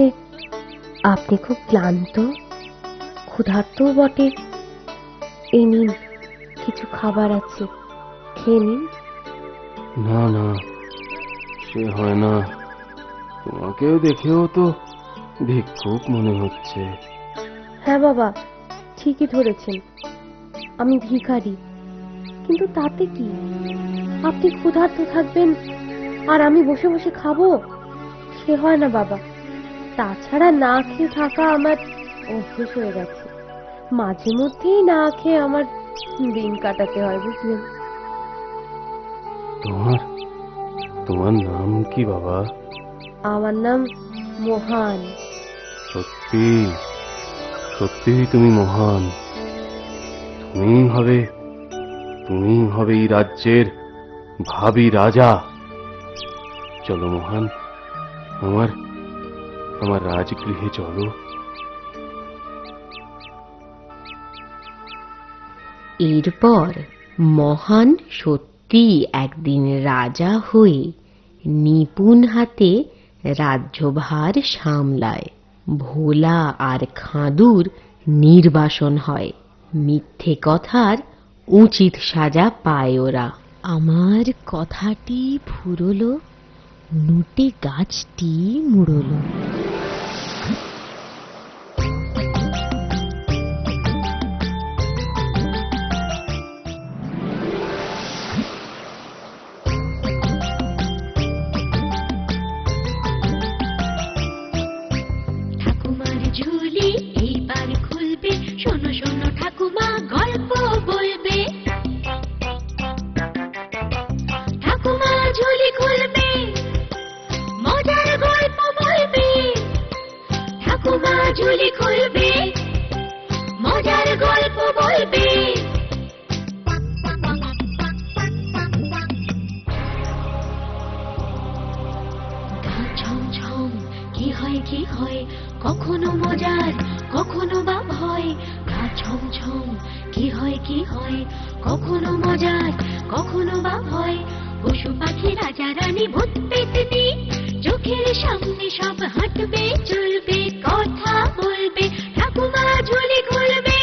আপনি খুব ক্লান্ত, ক্ষুধার্তও বটে। এই নিন, কিছু খাবার আছে, খেয়ে নিন। না না, সে হয় না। তোমাকেও দেখেও তো ভিক্ষুক মনে হচ্ছে। হ্যাঁ বাবা, ঠিকই ধরেছেন, আমি ভিখারি। কিন্তু তাতে কি? আপনি ক্ষুধার্ত থাকবেন আর আমি বসে বসে খাবো, সে হয় না বাবা। তাছাড়া না খেয়ে থাকা আমার অভ্যেস হয়ে গেছে, মাঝে মধ্যেই না খেয়ে আমার দিন কাটাতে হয়, বুঝলেন? তোমার নাম কি বাবা? আমার নাম মোহন। সত্যি তুমি মহান। তুমি হবে এই রাজ্যের ভাবি রাজা। চলো মহান, আমার রাজগৃহে চলো। এরপর মহান সত্যি একদিন রাজা হয়ে নিপুণ হাতে রাজ্যভার সামলায়। ভোলা আর খাঁদুর নির্বাসন হয়, মিথ্যে কথার উচিত সাজা পায় ওরা। আমার কথাটি ফুরলো, নুটে গাছটি মুড়লো। ঠাকুমার ঝুলি এইবার খুলবে, শোনো শোনো ঠাকুমা গল্প বলবে। ঠাকুমা ঝুলি খুলবে, ঝুলি খুলবে, মজার গল্প বলবে। গা ছমছম কি হয় কি হয়, কখনো মজার কখনো বা ভয়। গা ছমছম কি হয় কি হয়, কখনো মজার কখনো বা ভয়। পশু পাখি রাজা রানী ভূত পেতনি, চোখের সামনে সব হাঁটবে চলবে, কথা বলবে, ঠাকুমা ঝুলি খুলবে,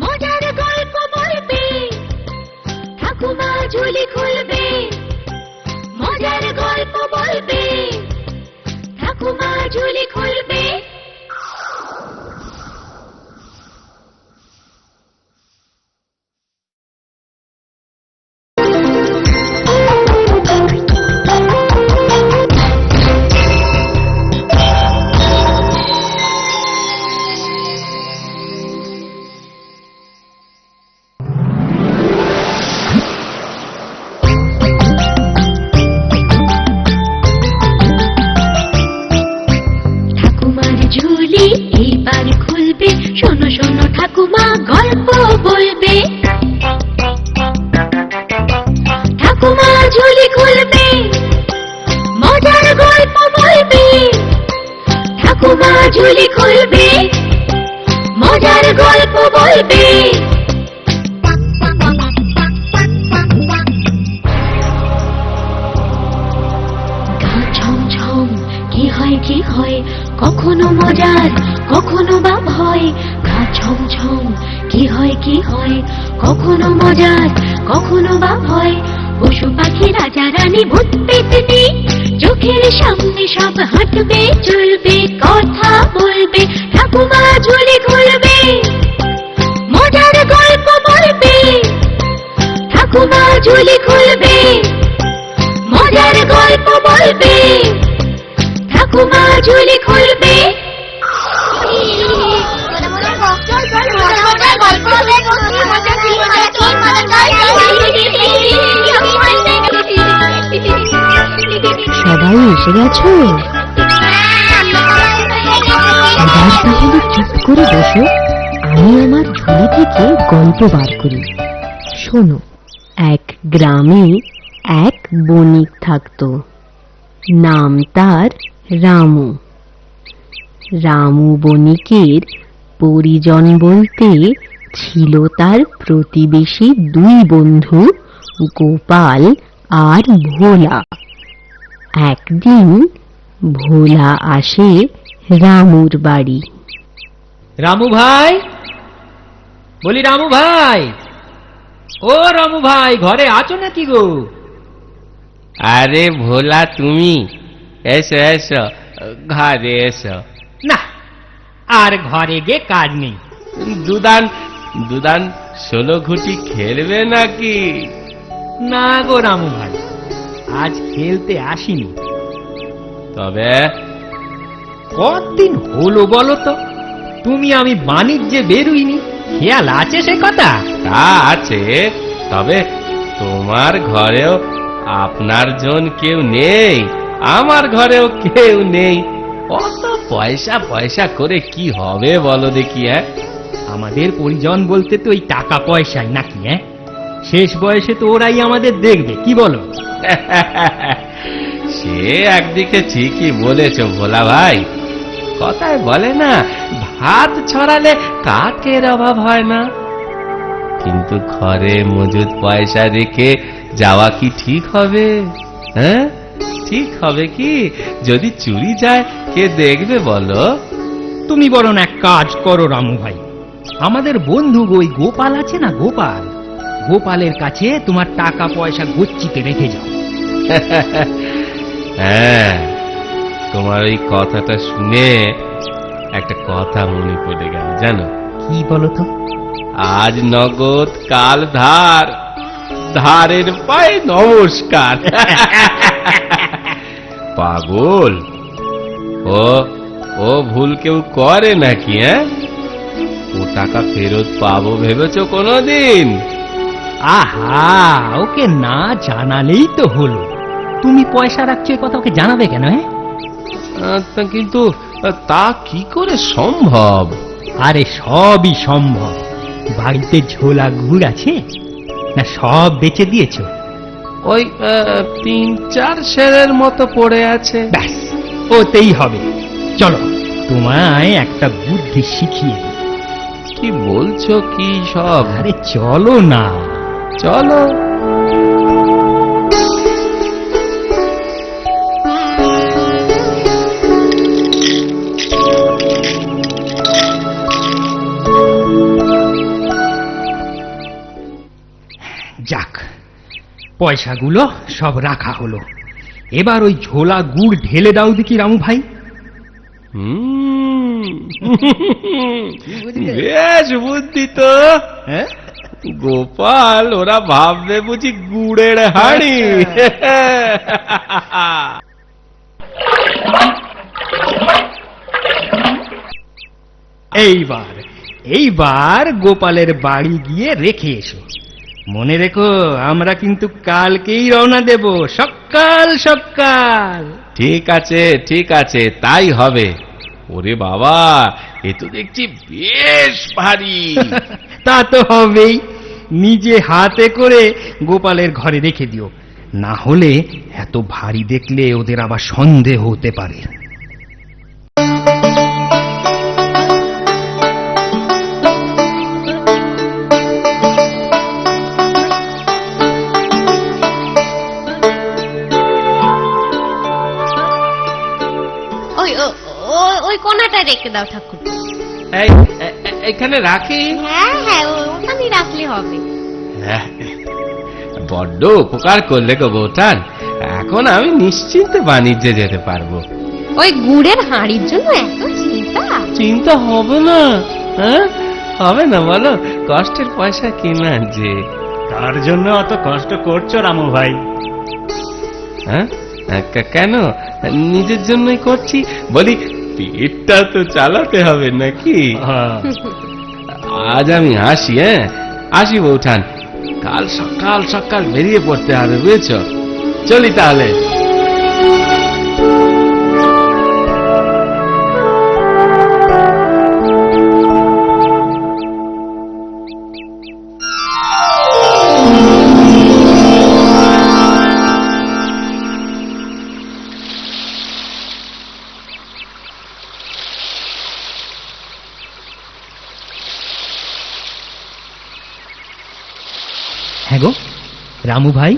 মজার গল্প বলবে। ঠাকুমা ঝুলি খুলবে, মজার গল্প বলবে। ঠাকুমা ঝুলি খুলবে। ঠাকুমার ঝুলি এইবার খুলবে, শোনো শোনো ঠাকুমা গল্প বলবে। ঠাকুমা ঝুলি খুলবে, মজার গল্প বলবে। ঠাকুমা ঝুলি খুলবে, মজার গল্প বলবে। গা ছমছম কি হয় কি হয়, কখনো মজার কখনো বা ভয়। গা ছমছম কি হয় কি হয়, কখনো মজার কখনো বা ভয়। পশু পাখি রাজা রানী ভূত পেতনি, চোখের সামনে সব হাঁটবে চলবে, কথা বলবে। ঠাকুমা ঝুলি খুলবে, মজার গল্প বলবে। ঠাকুমা ঝুলি খুলবে, মজার গল্প বলবে। ঠাকুমা ঝুলি খুলবে। সবাই এসে গেছো? এবার তাহলে চুপ করে বসো, আমি আমার ঝুলি থেকে গল্প বার করি। শোনো, এক গ্রামে এক বণিক থাকতো। নাম তার রামু। রামু বণিকের পরিজন বলতে ছিল তার প্রতিবেশী দুই বন্ধু গোপাল আর ভোলা। একদিন ভোলা আসে রামুর বাড়ি। রামু ভাই, বলি রামু ভাই, ও রামু ভাই, ঘরে আছো নাকি গো? আরে ভোলা, তুমি এসো এসো, ঘরে এসো। না, আর ঘরে গে কাজ নেই। দুদান দুদান 16 ঘুটি খেলবে নাকি? না গো রামু ভাই, আজ খেলতে আসিনি। তবে কতদিন হলো বলো তো, তুমি আমি বাণিজ্যে বেরুইনি, খেয়াল আছে সে কথা? তা আছে, তবে তোমার ঘরেও আপনার জন কেউ নেই, আমার ঘরেও কেউ নেই। অত পয়সা পয়সা করে কি হবে বলো দেখি? আমাদের পরিজন বলতে তো ওই টাকা পয়সাই নাকি? শেষ বয়সে তো ওরাই আমাদের দেখবে, কি বলো? সে একদিকে ঠিকই বলেছো ভোলা ভাই। কথায় বলে না, ভাত ছড়ালে কাকের অভাব হয় না। কিন্তু ঘরে মজুদ পয়সা রেখে যাওয়া কি ঠিক হবে? হ্যাঁ, ঠিক হবে কি? যদি চুরি যায় কে দেখবে বলো? তুমি বরং এক কাজ করো রামু ভাই, আমাদের বন্ধু ওই গোপাল আছে না, গোপাল, গোপালের কাছে তোমার টাকা পয়সা গচ্ছিতে রেখে যাও। হ্যাঁ, তোমার এই কথাটা শুনে একটা কথা মনে পড়ে গেল, জানো? কি বলো তো? আজ নগদ কাল ধার, ধারের পায়ে নমস্কার। পাগল, ও ভুল কেউ করে নাকি? ও টাকা ফেরত পাবো ভেবেছো কোনোদিন? আহা, ওকে না জানালেই তো হলো। তুমি পয়সা রাখছো, এ কথা ওকে জানাবে কেন? কিন্তু তা কি করে সম্ভব? আরে সবই সম্ভব। বাড়িতে ঝোলা গুড় আছে না? সব বেচে দিয়েছো? ওই 3-4 সেরের মতো পড়ে আছে। ব্যাস, ওতেই হবে। চলো, তোমায় একটা বুদ্ধি শিখিয়ে দিই। কি বলছো কি সব? আরে চলো না। চলো। যাক, পয়সাগুলো সব রাখা হলো। এবার ওই ঝোলা গুড় ঢেলে দাও দেখি রামু ভাই। বেশ বুদ্ধি তো। হ্যাঁ, গোপাল, ওরা ভাববে বুঝি গুড়ের হাড়ি। এইবার এইবার গোপালের বাড়ি গিয়ে রেখে এসো। মনে রেখো, আমরা কিন্তু কালকেই রওনা দেব, সকাল সকাল। ঠিক আছে, ঠিক আছে, তাই হবে। ওরে বাবা, এ তো দেখছি বেশ ভারী। তা তো হবেই। নিজে হাতে করে গোপালের ঘরে রেখে দিও, না হলে এত ভারী দেখলে ওদের আবার সন্দেহ হতে পারে। ওই ওই কোনাটা রেখে দাও ঠাকুর। এখানে রাখি। হ্যাঁ হ্যাঁ, ওখানে রাখলে হবে। বড্ড উপকার করলে গো বৌঠান। এখন আমি নিশ্চিন্তে বাণিজ্যে যেতে পারবো। ওই গুড়ের হাঁড়ির জন্য এত চিন্তা? চিন্তা হবে না? হ্যাঁ, হবে না বলো? কষ্টের পয়সা কিনা যে। তার জন্য অত কষ্ট করছো রামু ভাই? হ্যাঁ, কেন? নিজের জন্যই করছি। বলি, পেটটা তো চালাতে হবে নাকি? আজ আমি আসি। হ্যাঁ, আসি বৌঠান। কাল সকাল সকাল বেরিয়ে পড়তে হবে, বুঝেছ? চলি তাহলে। হ্যাঁ গো রামু ভাই,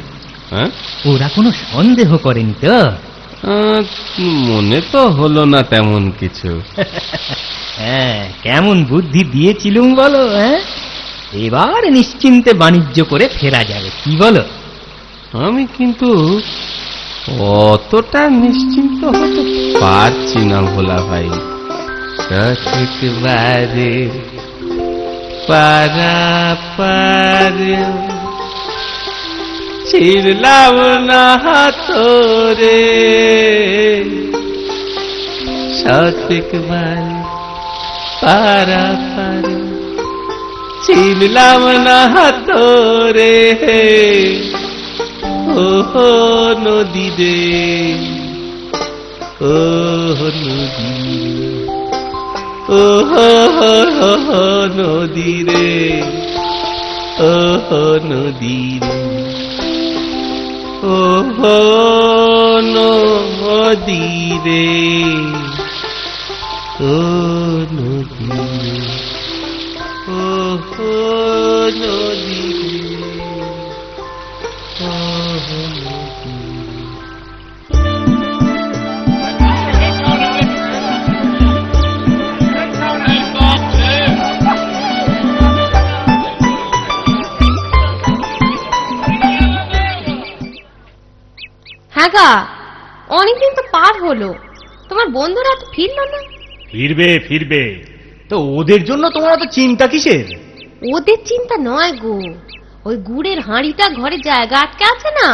হ্যাঁ, ওরা কোনো সন্দেহ করেনি তো? মনে তো হলো না তেমন কিছু। হ্যাঁ, কেমন বুদ্ধি দিয়েছিলুম বলো? হ্যাঁ, এবার নিশ্চিন্তে বাণিজ্য করে ফেরা যাবে, কি বলো? আমি কিন্তু অতটা নিশ্চিন্ত হতে পারছি না ভোলা ভাই। প্রত্যেকবারে পারাপারে ছিড়লাম না তোরে, প্রত্যেকবার পারাপারে ছিড়লাম না তোরে। ও নদী রে, ও নদী, ও নদী রে, ও নদী রে, ও নদী রে, ও নদী রে, ও নদী রে। হ্যাঁ গা, অনেকদিন তো পার হলো, তোমার বন্ধুরা তো ফিরলো না। ফিরবে ফিরবে, তো ওদের জন্য তোমার তো চিন্তা কিসের? ওদের চিন্তা নয় গো, ওই গুড়ের হাঁড়িটা ঘরে জায়গা আটকে আছে না,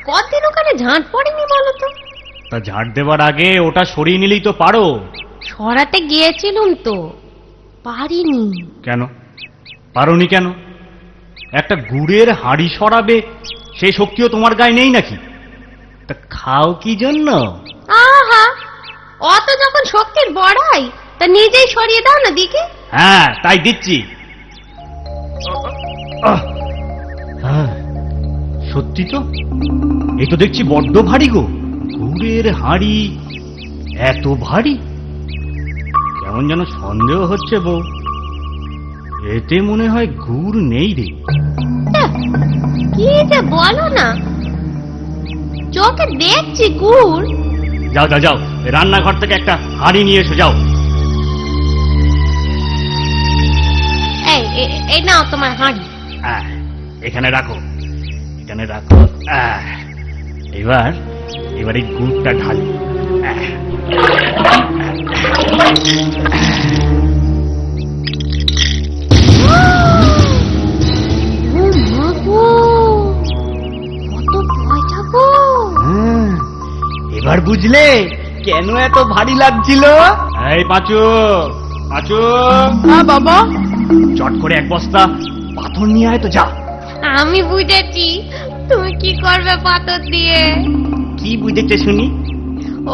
কতদিন ওখানে ঝাঁট পড়েনি বলো তো? তা ঝাড় দেওয়ার আগে ওটা সরিয়ে নিলেই তো পারো। সরাতে গিয়েছিলুম তো, পারিনি। কেন পারোনি? কেন? একটা গুড়ের হাঁড়ি সরাবে সেই শক্তিও তোমার গায়ে নেই নাকি? তা খাও কি জন্য? আহা, অত যখন শক্তির বড়াই তা নিজেই সরিয়ে দাও না দিকে। হ্যাঁ তাই দিচ্ছি। হ্যাঁ, সত্যি তো, এই তো দেখছি বড্ড ভারী গো। গুড়ের হাঁড়ি এত ভারী, কেমন যেন সন্দেহ হচ্ছে বউ। এতে মনে হয় গুড় নেই রে। কি যে বলো না, চোখে দেখছি গুড়। যাও যাও যাও, রান্নাঘর থেকে একটা হাঁড়ি নিয়ে এসো যাও। এই নাও তোমার হাঁড়ি। এখানে রাখো, এখানে রাখো। এবার এবার এই গুড়টা ঢালি। এবার বুঝলে কেন এত ভারী লাগছিল? এই পাঁচু, পাঁচু, হ্যাঁ বাবা। চট করে এক বস্তা পাথর নিয়ে আয় তো, যা। আমি বুঝেছি তুমি কি করবে পাথর দিয়ে। কি বুঝেছে শুনি?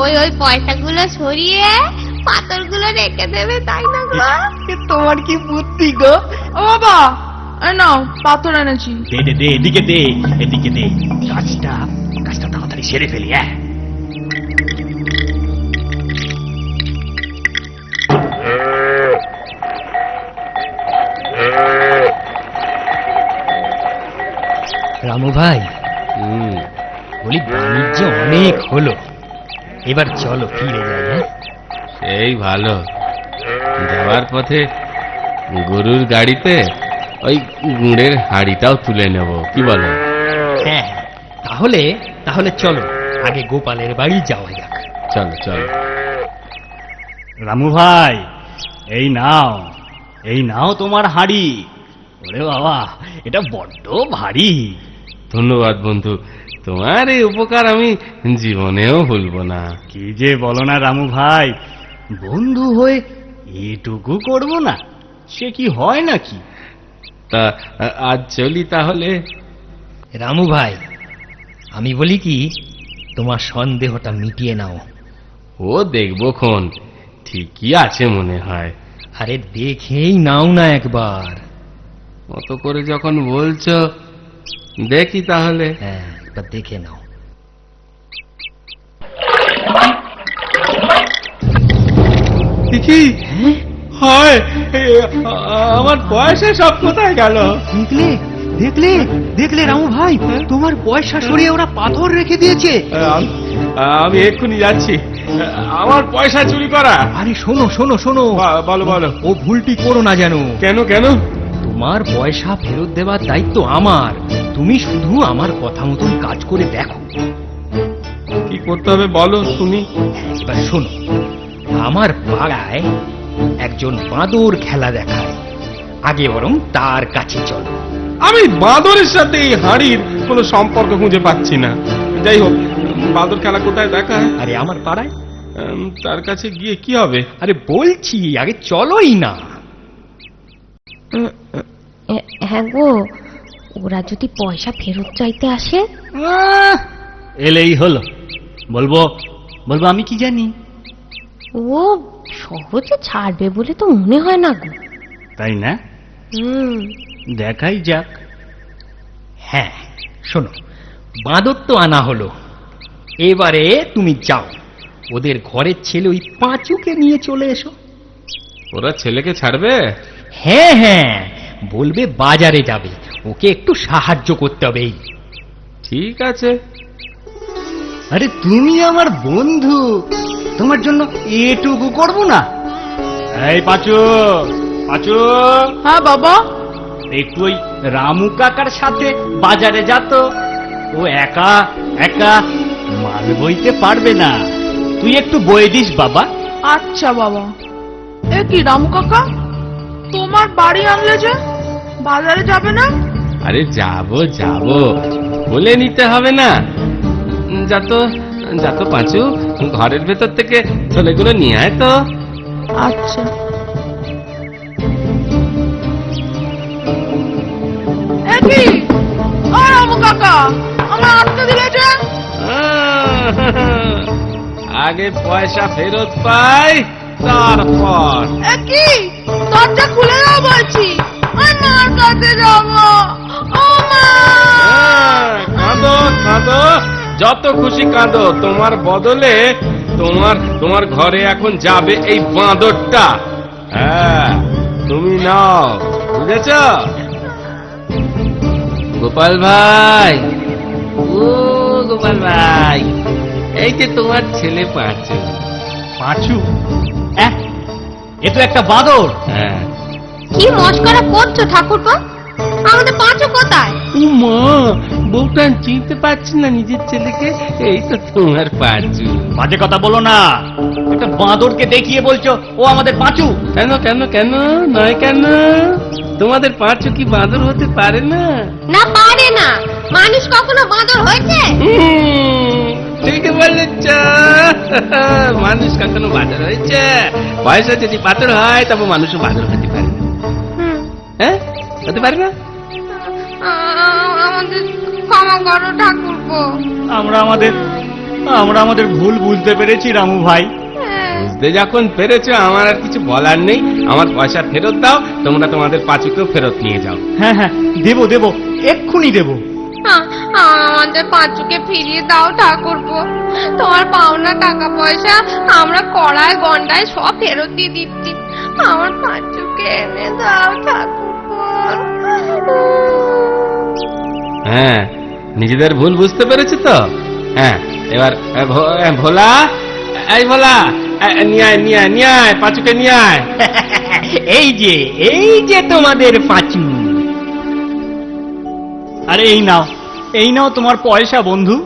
ওই পয়সাগুলো সরিয়ে পাথরগুলো রেখে দেবে, তাই না গো? তোমার কি বুদ্ধি গো। ও বাবা, নাও পাথর এনেছি। দে দে দে, এদিকে দে, এদিকে দে। কাজটা কাজটা তাড়াতাড়ি সেরে ফেলি। রামু ভাই, বলি বাণিজ্য অনেক হলো, এবার চলো ফিরে যাই। সেই ভালো, যাওয়ার পথে গরুর গাড়িতে ওই গুড়ের হাঁড়িটাও তুলে নেব, কি বলো? হ্যাঁ, তাহলে তাহলে চলো আগে গোপালের বাড়ি যাওয়া যাক। চলো চলো। রামু ভাই, এই নাও, এই নাও তোমার হাঁড়ি। ওরে বাবা, এটা বড্ড ভারী। ধন্যবাদ বন্ধু, তোমার এই উপকার আমি জীবনেও ভুলবো না। কি যে বলো না রামু ভাই, বন্ধু হয়ে এটুকু করবো না, সে কি হয় নাকি? তা আজ চলি তাহলে। রামু ভাই, আমি বলি কি, তোমার সন্দেহটা মিটিয়ে নাও। ও দেখবো খন, ঠিকই আছে মনে হয়। আরে দেখেই নাও না একবার। অত করে যখন বলছো, দেখি তাহলে। হ্যাঁ, একবার দেখে নাও। দেখি, হয় আমার পয়সা সব কোথায় গেল? দেখলে দেখলে দেখলে রামু ভাই, তোমার পয়সা সরিয়ে ওরা পাথর রেখে দিয়েছে। আমি এক্ষুনি যাচ্ছি। আমার পয়সা চুরি করা। আরে শোনো শোনো শোনো, বলো বলো। ও ভুলটি করো না যেন। কেন কেন? তোমার পয়সা ফেরত দেওয়ার দায়িত্ব আমার। তুমি শুধু আমার কথা মতন কাজ করে দেখো। কি করতে হবে বলো শুনি। এবার শোনো, আমার পাড়ায় একজন বাঁদর খেলা দেখায়, আগে বরং তার কাছে চলো। আমি বাঁদরের সাথে এই হাঁড়ির কোনো সম্পর্ক খুঁজে পাচ্ছি না। যাই হোক, বাঁদর খেলা কোথায় দেখায়? আরে আমার পাড়ায়। তার কাছে গিয়ে কি হবে? আরে বলছি, আগে চলোই না। হ্যাঁ গো, ওরা যদি পয়সা ফেরত চাইতে আসে? এলেই হলো, বলবো বলবো আমি কি জানি। ও সহজে ছাড়বে বলে তো মনে হয় না গো। তাই না? দেখাই যাক। হ্যাঁ শোনো, বাঁদর তো আনা হলো, এবারে তুমি যাও, ওদের ঘরের ছেলে ওই পাঁচুকে নিয়ে চলে এসো। ওরা ছেলেকে ছাড়বে? হ্যাঁ হ্যাঁ, বলবে বাজারে যাবে, ওকে একটু সাহায্য করতে হবে। ঠিক আছে। আরে তুমি আমার বন্ধু, তোমার জন্য এটুকু করবো না? এই পাঁচু, পাঁচু। হ্যাঁ বাবা। একটু ওই রামু কাকার সাথে বাজারে যেত, ও একা একা মাল বইতে পারবে না, তুই একটু বয়ে দিস বাবা। আচ্ছা বাবা। এ কি রামু কাকা, তোমার বাড়ি আনলে যে, বাজারে যাবে না? আরে যাবো যাবো, বলে নিতে হবে না। যাতো যাতো পাঁচু, ঘরের ভেতর থেকে ছেলেগুলো নিয়ে আয় তো। আচ্ছা। এ কি, ও রামু কাকা, আমার আটকে দিলে যে? আগে পয়সা ফেরত পাই, তারপর। কি দরজা খুলে দাও বলছি, আমি মার কাছে যাবো। ও মা! কাঁদো কাঁদো, যত খুশি কাঁদো। তোমার বদলে তোমার ঘরে এখন যাবে এই বাঁদরটা। হ্যাঁ, তুমি নাও, বুঝেছ? গোপাল ভাই, ও গোপাল ভাই, এই যে তোমার ছেলে পাঁচু। পাঁচু? এ তো একটা বাঁদর। হ্যাঁ। কি মস্করা করছো ঠাকুরপো? আমাদের পাঁচু কোথায়? ও মা, বউটা চিনতে পারছি না নিজের ছেলেকে। এই তো তোমার পাঁচু। বাজে কথা বলো না, একটা বাঁদরকে দেখিয়ে বলছো ও আমাদের পাঁচু। কেন কেন কেন নয় কেন? তোমাদের পাঁচু কি বাঁদর হতে পারে না? না পারে না। মানুষ কখনো বাঁদর হয়েছে? ঠিক বলেছ, মানুষ কখনো বাঁদর হয়েছে? বয়স যদি পাথর হয় তবে মানুষও বাঁদর হতে পারে না। হ্যাঁ, হতে পারে না? আমাদের ক্ষমা করো ঠাকুরপো। আমরা আমাদের ভুল বুঝতে পেরেছি রামু ভাই। বুঝতে যখন পেরেছো, আমার আর কিছু বলার নেই। আমার পয়সা ফেরত দাও, তোমরা তোমাদের পাঁচুকেও ফেরত নিয়ে যাও। হ্যাঁ হ্যাঁ, দেবো, এক্ষুনি দেবো। আমাদের পাঁচুকে ফিরিয়ে দাও ঠাকুরপো। তোমার পাওনা টাকা পয়সা আমরা কড়ায় গন্ডায় সব ফেরত দিয়ে দিচ্ছি। আমার পাঁচুকে এনে দাও ঠাকুরপো। হ্যাঁ, নিজেদের ভুল বুঝতে পেরেছো তো? হ্যাঁ, এবার ভোলা, এই ভোলা, নিয়ে আয় পাঁচুকে, নিয়ে আয়। এই যে তোমাদের পাঁচু। আরে এই নাও তোমার পয়সা বন্ধু।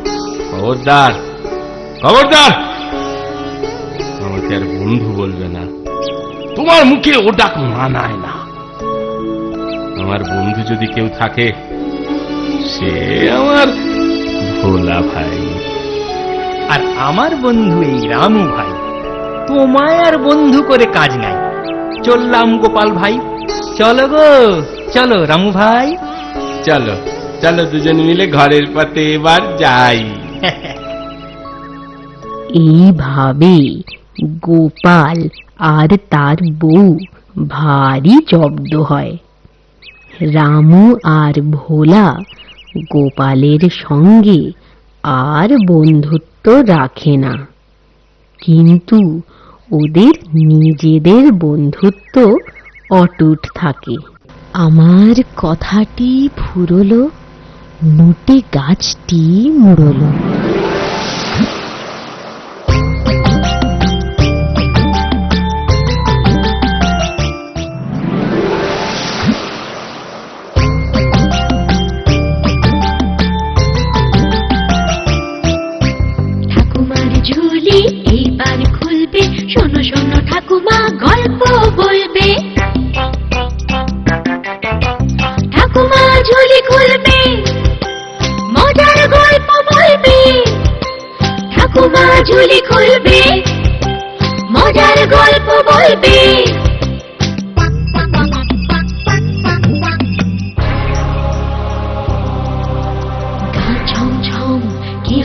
খবরদার, আমাকে আর বন্ধু বলবে না। তোমার মুখে ও ডাক মানায় না। আমার বন্ধু যদি কেউ থাকে, সে আমার ভোলা ভাই। আর আমার বন্ধু এই রামু ভাই। তোমায় আর বন্ধু করে কাজ নাই। চললাম গোপাল ভাই। চলো গো, চলো রামু ভাই। চলো চলো, দুজন মিলে ঘরের পথে এবার যাই। এইভাবে গোপাল আর তার বউ ভারী জব্দ হয়। রামু আর ভোলা গোপালের সঙ্গে আর বন্ধুত্ব রাখে না, কিন্তু ওদের নিজেদের বন্ধুত্ব অটুট থাকে। আমার কথাটি ফুরলো, নুটে গাছটি মুড়লো। ঠাকুমার ঝুলি এইবার খুলবে, শোনো শোনো ঠাকুমা গল্প বলবে। ঠাকুমা ঝুলি খুলবে, মজার গল্প বলবে। ঠাকুমা ঝুলি খুলবে, মজার গল্প বলবে। গা ছমছম, কি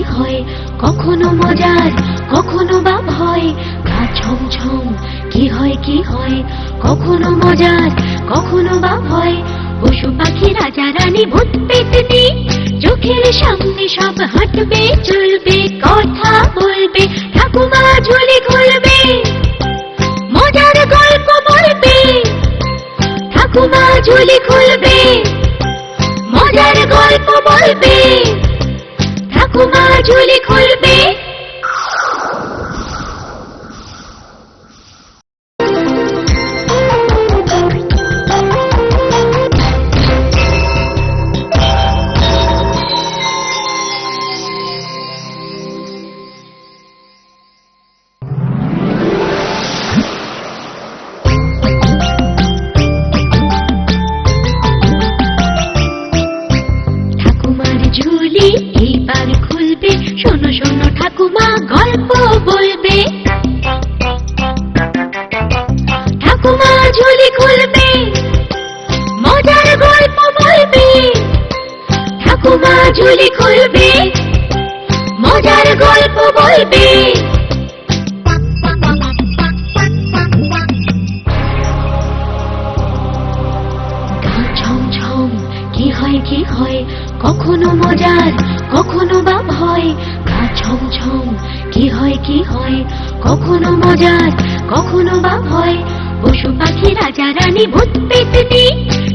হয় কখনো মজার, কখনো বা ভয়। গা ছমছম, কি হয় কখনো মজার, কখনো বা ভয়। পশু পাখি রাজা রানী ভূত পেতনি, চোখের সামনে সব হাঁটবে চলবে, কথা বলবে। ঠাকুমা ঝুলি খুলবে, মজার গল্প বলবে। ঠাকুমা ঝুলি খুলবে, মজার গল্প বলবে। ঠাকুমা ঝুলি খুলবে। ঠাকুমার ঝুলি এইবার খুলবে, শোনো শোনো ঠাকুমা গল্প বলবে। ঠাকুমা ঝুলি খুলবে, মজার গল্প বলবে। ঠাকুমা ঝুলি খুলবে, মজার গল্প বলবে। বলবে। গা ছমছম কি হয় কখনো মজার কখনো বা ভয়। গা ছমছম কি হয় কখনো মজার কখনো বা ভয়। পশু পাখি রাজা রানী ভূত পেতনি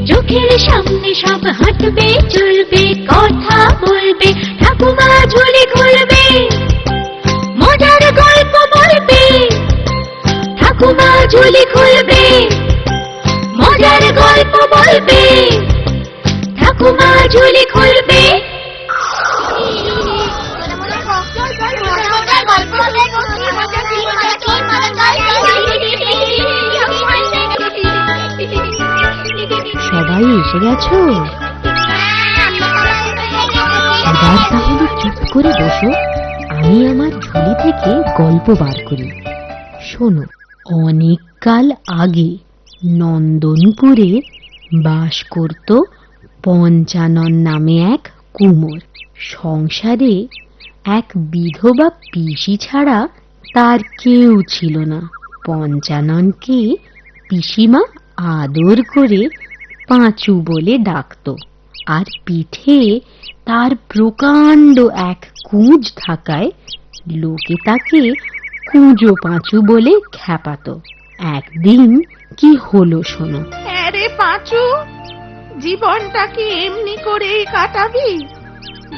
চোখের সামনে সব হাঁটবে চলবে কথা বলবে। ঠাকুমা ঝুলি খুলবে মজার গল্প বলবে। ঠাকুমা ঝুলি খুলবে মজার গল্প বলবে। ঠাকুমা ঝুলি খুলবে। সবাই এসে গেছো? এবার তাহলে চুপ করে বসো, আমি আমার ঝুলি থেকে গল্প বার করি। শোনো, অনেক কাল আগে নন্দনপুরে বাস করত পঞ্চানন নামে এক কুমোর। সংসারে এক বিধবা পিসি ছাড়া তার কেউ ছিল না। পঞ্চাননকে পিসিমা আদর করে পাঁচু বলে ডাকত, আর পিঠে তার প্রকাণ্ড এক কুঁজ থাকায় লোকে তাকে কুঁজো পাঁচু বলে খ্যাপাতো। একদিন কি হলো শোনো। আরে পাঁচু, জীবনটা কি এমনি করেই কাটাবি?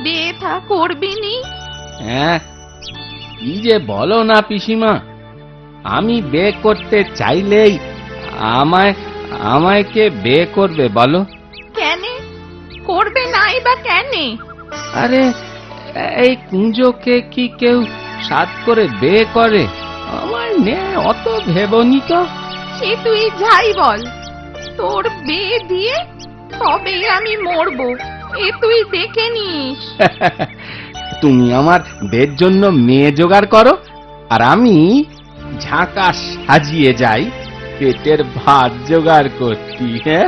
বিয়ে থা করবি নি? হ্যাঁ, কি যে বলো না পিসিমা, আমি বিয়ে করতে চাইলেই আমায় কে বিয়ে করবে বলো? কেনে করবে নাই বা কেনে? আরে এই কুঞ্জকে কি কেউ সাত করে বিয়ে করে? আমার নে অত ভেবনি তো। সে তুই যাই বল, তোর বিয়ে দিয়ে তবে আমি মরবো, এ তুই দেখে নিস। তুমি আমার বিয়ের জন্য মেয়ে জোগাড় করো, আর আমি ঝাঁকা সাজিয়ে যাই পেটের ভাত জোগাড় করতি। হ্যাঁ,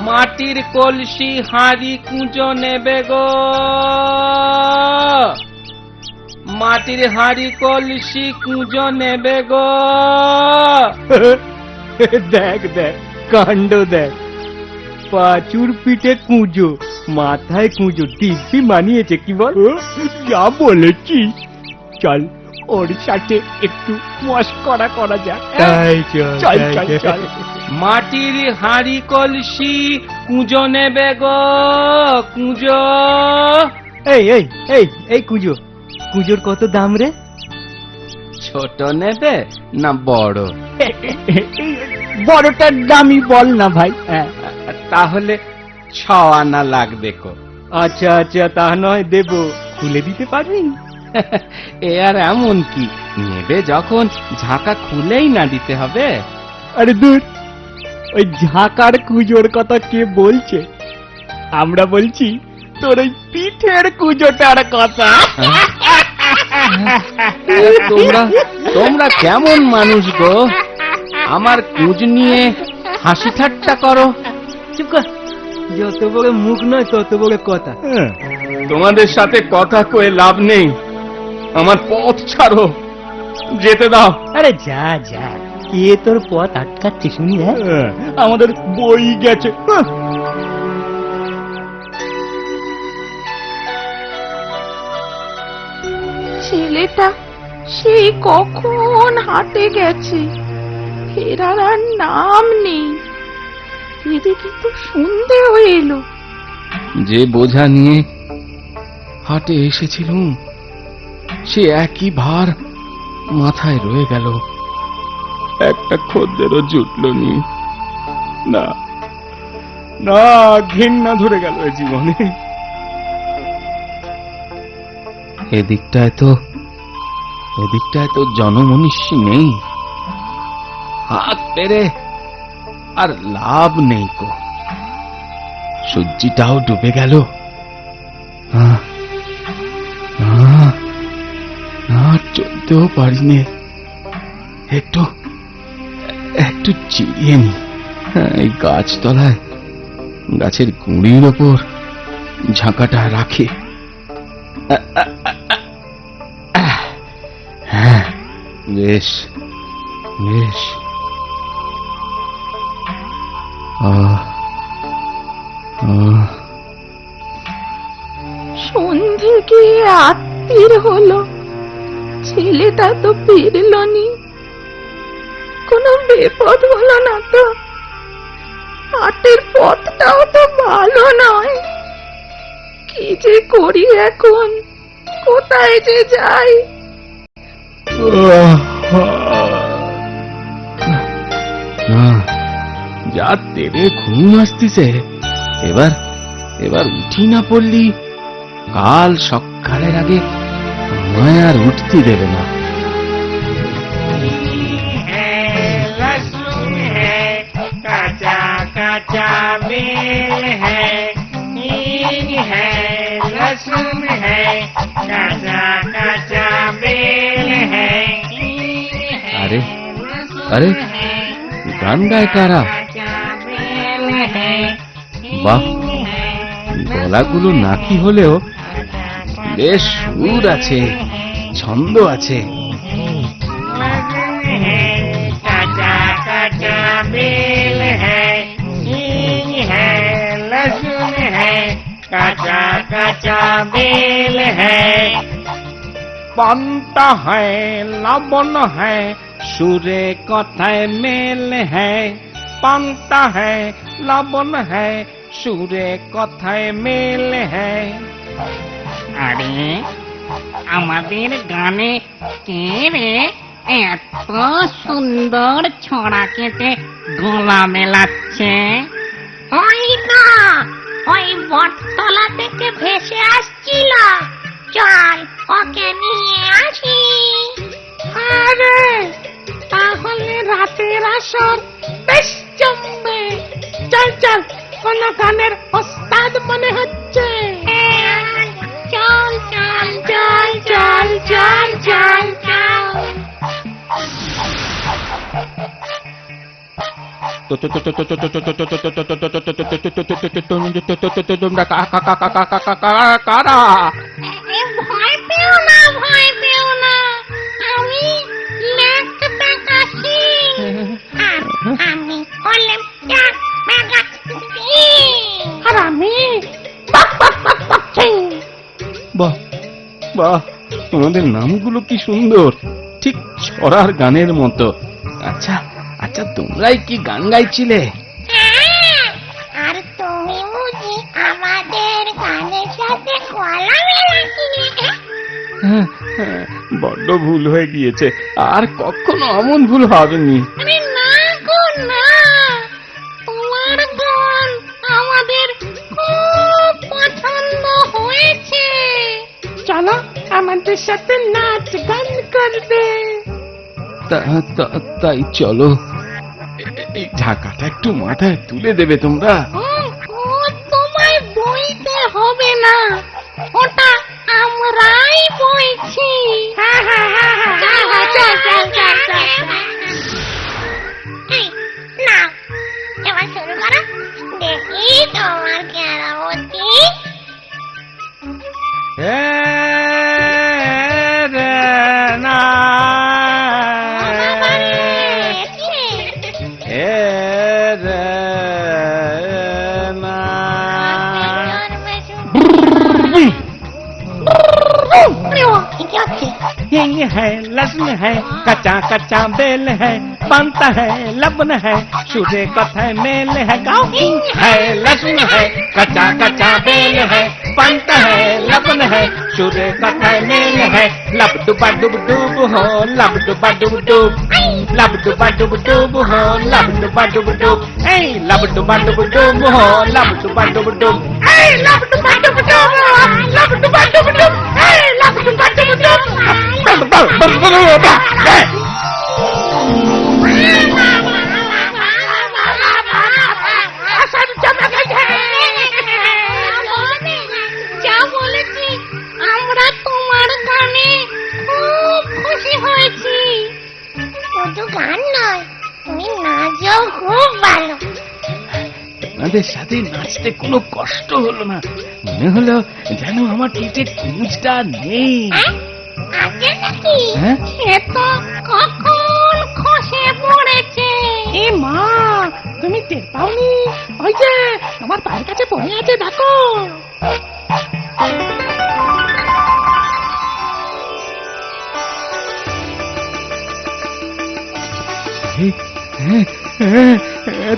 মাটির কলসি হাঁড়ি কুঁজো নেবে গো, মাটির হাঁড়ি কলসি কুঁজো নেবে গো। দেখ দেখ কাণ্ড দেখ, পাঁচুর পিঠে কুঁজো, মাথায় কুঁজো, দিব্যি মানিয়েছে কি বল? যা বলেছিস, চল ওর সাথে একটু মস্করা করা যাক। চল চল চল। মাটির হাঁড়ি কলসি কুঁজো নেবে গো, কুঁজো। এই এই এই এই কুঁজো, কুঁজোর কত দাম রে? ছোট নেবে না বড়? বড়টার দামই বল না ভাই। তাহলে 6 আনা লাগবে কো। আচ্ছা আচ্ছা, তা নয় দেব, খুলে দিতে পারবি? এ আর এমন কি, নেবে যখন ঝাঁকা খুলেই না দিতে হবে? আরে দূর, ওই ঝাঁকার কুঁজোর কথা কে বলছে? আমরা বলছি তোর ওই পিঠের কুঁজোটার কথা। তোমরা কেমন মানুষ গো, আমার কুঁজ নিয়ে হাসি ঠাট্টা করো। চুপ কর, যত বড় মুখ নয় তত বড় কথা। তোমাদের সাথে কথা কয়ে লাভ নেই, আমার পথ ছাড়ো, যেতে দাও। আরে যা যা, কে তোর পথ আটকাচ্ছে শুনি? আমাদের বই গেছে। ছেলেটা সেই কখন হাটে গেছে, ফেরার আর নাম নেই। এদিকে তো সন্ধে হয়ে এলো। যে বোঝা নিয়ে হাটে এসেছিলুম, সে একই ভার মাথায় রয়ে গেল, একটা খদ্দেরও জুটল নি। না না, ঘেন্না ধরে গেল এ জীবনে। এদিকটায় তো জনমনীষী নেই, হাত পেরে আর লাভ নেই কো। সূর্যিটাও ডুবে গেল। চলতেও পারি নে, একটু একটু চিড়িয়ে নি। এই গাছতলায় গাছের গুঁড়ির ওপর ঝাঁকাটা রাখে। হ্যাঁ, বেশ বেশ। সন্ধে গিয়ে আত্মীর হলো, ছেলেটা তো ফিরলনি। কোনো বিপদ হলো না তো? হাটের পথটাও তো ভালো নয়। কি যে করি এখন, কোথায় যে যাই? যা তেরে ঘুম আসতিছে, এবার এবার উঠি না পড়লি কাল সকালের আগে আমায় আর উঠতে দেবে না। কাঁচা কাঁচা बेल है, हींग है, लहसुन है, काचा काचा बेल है, हींग है, अरे अरे গান গায় কারা? काचा बेल है, বাহ, গলাগুলো নাকি হলেও বেশ সুর আছে, ছন্দ আছে। लहसुन है, काचा काचा बेल है, हींग है, लहसुन है, काचा काचा बेल है। পান্তা है, লবণ है, সুরে কথায় মেল है। পান্তা है, লবণ है, সুরে কথায় মেল है। আরে আমাদের গানে কে রে এত সুন্দর ছড়া কেটে গলা মেলাচ্ছে? ওই না, ওই বটতলা থেকে ভেসে আসছিল। চল ওকে নিয়ে আসি। আরে তাহলে রাতের আসর বেশ জমবে। চল চল, কোন গানের ওস্তাদ মনে হচ্ছে। চল চল চল চল চল চল চল। তোমরা কারা? ভয় পেও না, ভয় পেও না, আমি লেক বেকাশি। আমি হলাম লেক বেকাশি। আর আমি বাক বাক বাক বাকছি। বাহ বাহ, তোমাদের নামগুলো কি সুন্দর, ঠিক ছড়ার গানের মতো। আচ্ছা আচ্ছা, তোমরাই কি গান গাইছিলে? আর তুমি বুঝি আমাদের গানের সাথে গলা মেলাছিলে? বড্ড ভুল হয়ে গিয়েছে, আর কখনো অমন ভুল হবেনি। আরে না গো না, তোমার গান আমাদের খুব পছন্দ হয়েছে। চলো আমাদের সাথে নাচ গান করবে। তাই চলো, এই ঢাকাটা একটু মাথায় তুলে দেবে তোমরা? ও তোমায় বইতে হবে না, ওটা আমরাই বইছি। এই, নাও, এবার শুরু করো, দেখি তোমার কেরামতি। हींग है, लहसुन है, कच्चा कच्चा बेल है, पानता है, लबन है, सूर्य कथा मेल है। गाओ। हींग है, लहसुन है, कच्चा कच्चा बेल है, पानता है, लबन है, सूर्य कथा मेल है। लब डुबा डुब डुब हो, लब डुबा डुब डुब, लब डुबा डुब डुब हो, लब डुबा डुब डुब, ए लब डुबा डुब डुब हो, लब डुबा डुब डुब, ए लब डुबा डुब डुब, लब डुबा डुब डुब, ए लब डुबा डुब डुब। যা বলেছি, আমরা তোমার গানে খুব খুশি হয়েছি। শুধু গান নয়, তুমি নাচও খুব ভালো। তোমাদের সাথে নাচতে কোনো কষ্ট হলো না, মনে হলো যেন আমার পিঠে কুঁচটা নেই। আগে নাকি হ্যাঁ? এ তো কখন খসে পড়েছে। এ মা, তুমি টের পাওনি? ওই যে আমার পায়ের কাছে পড়ে আছে, দেখো।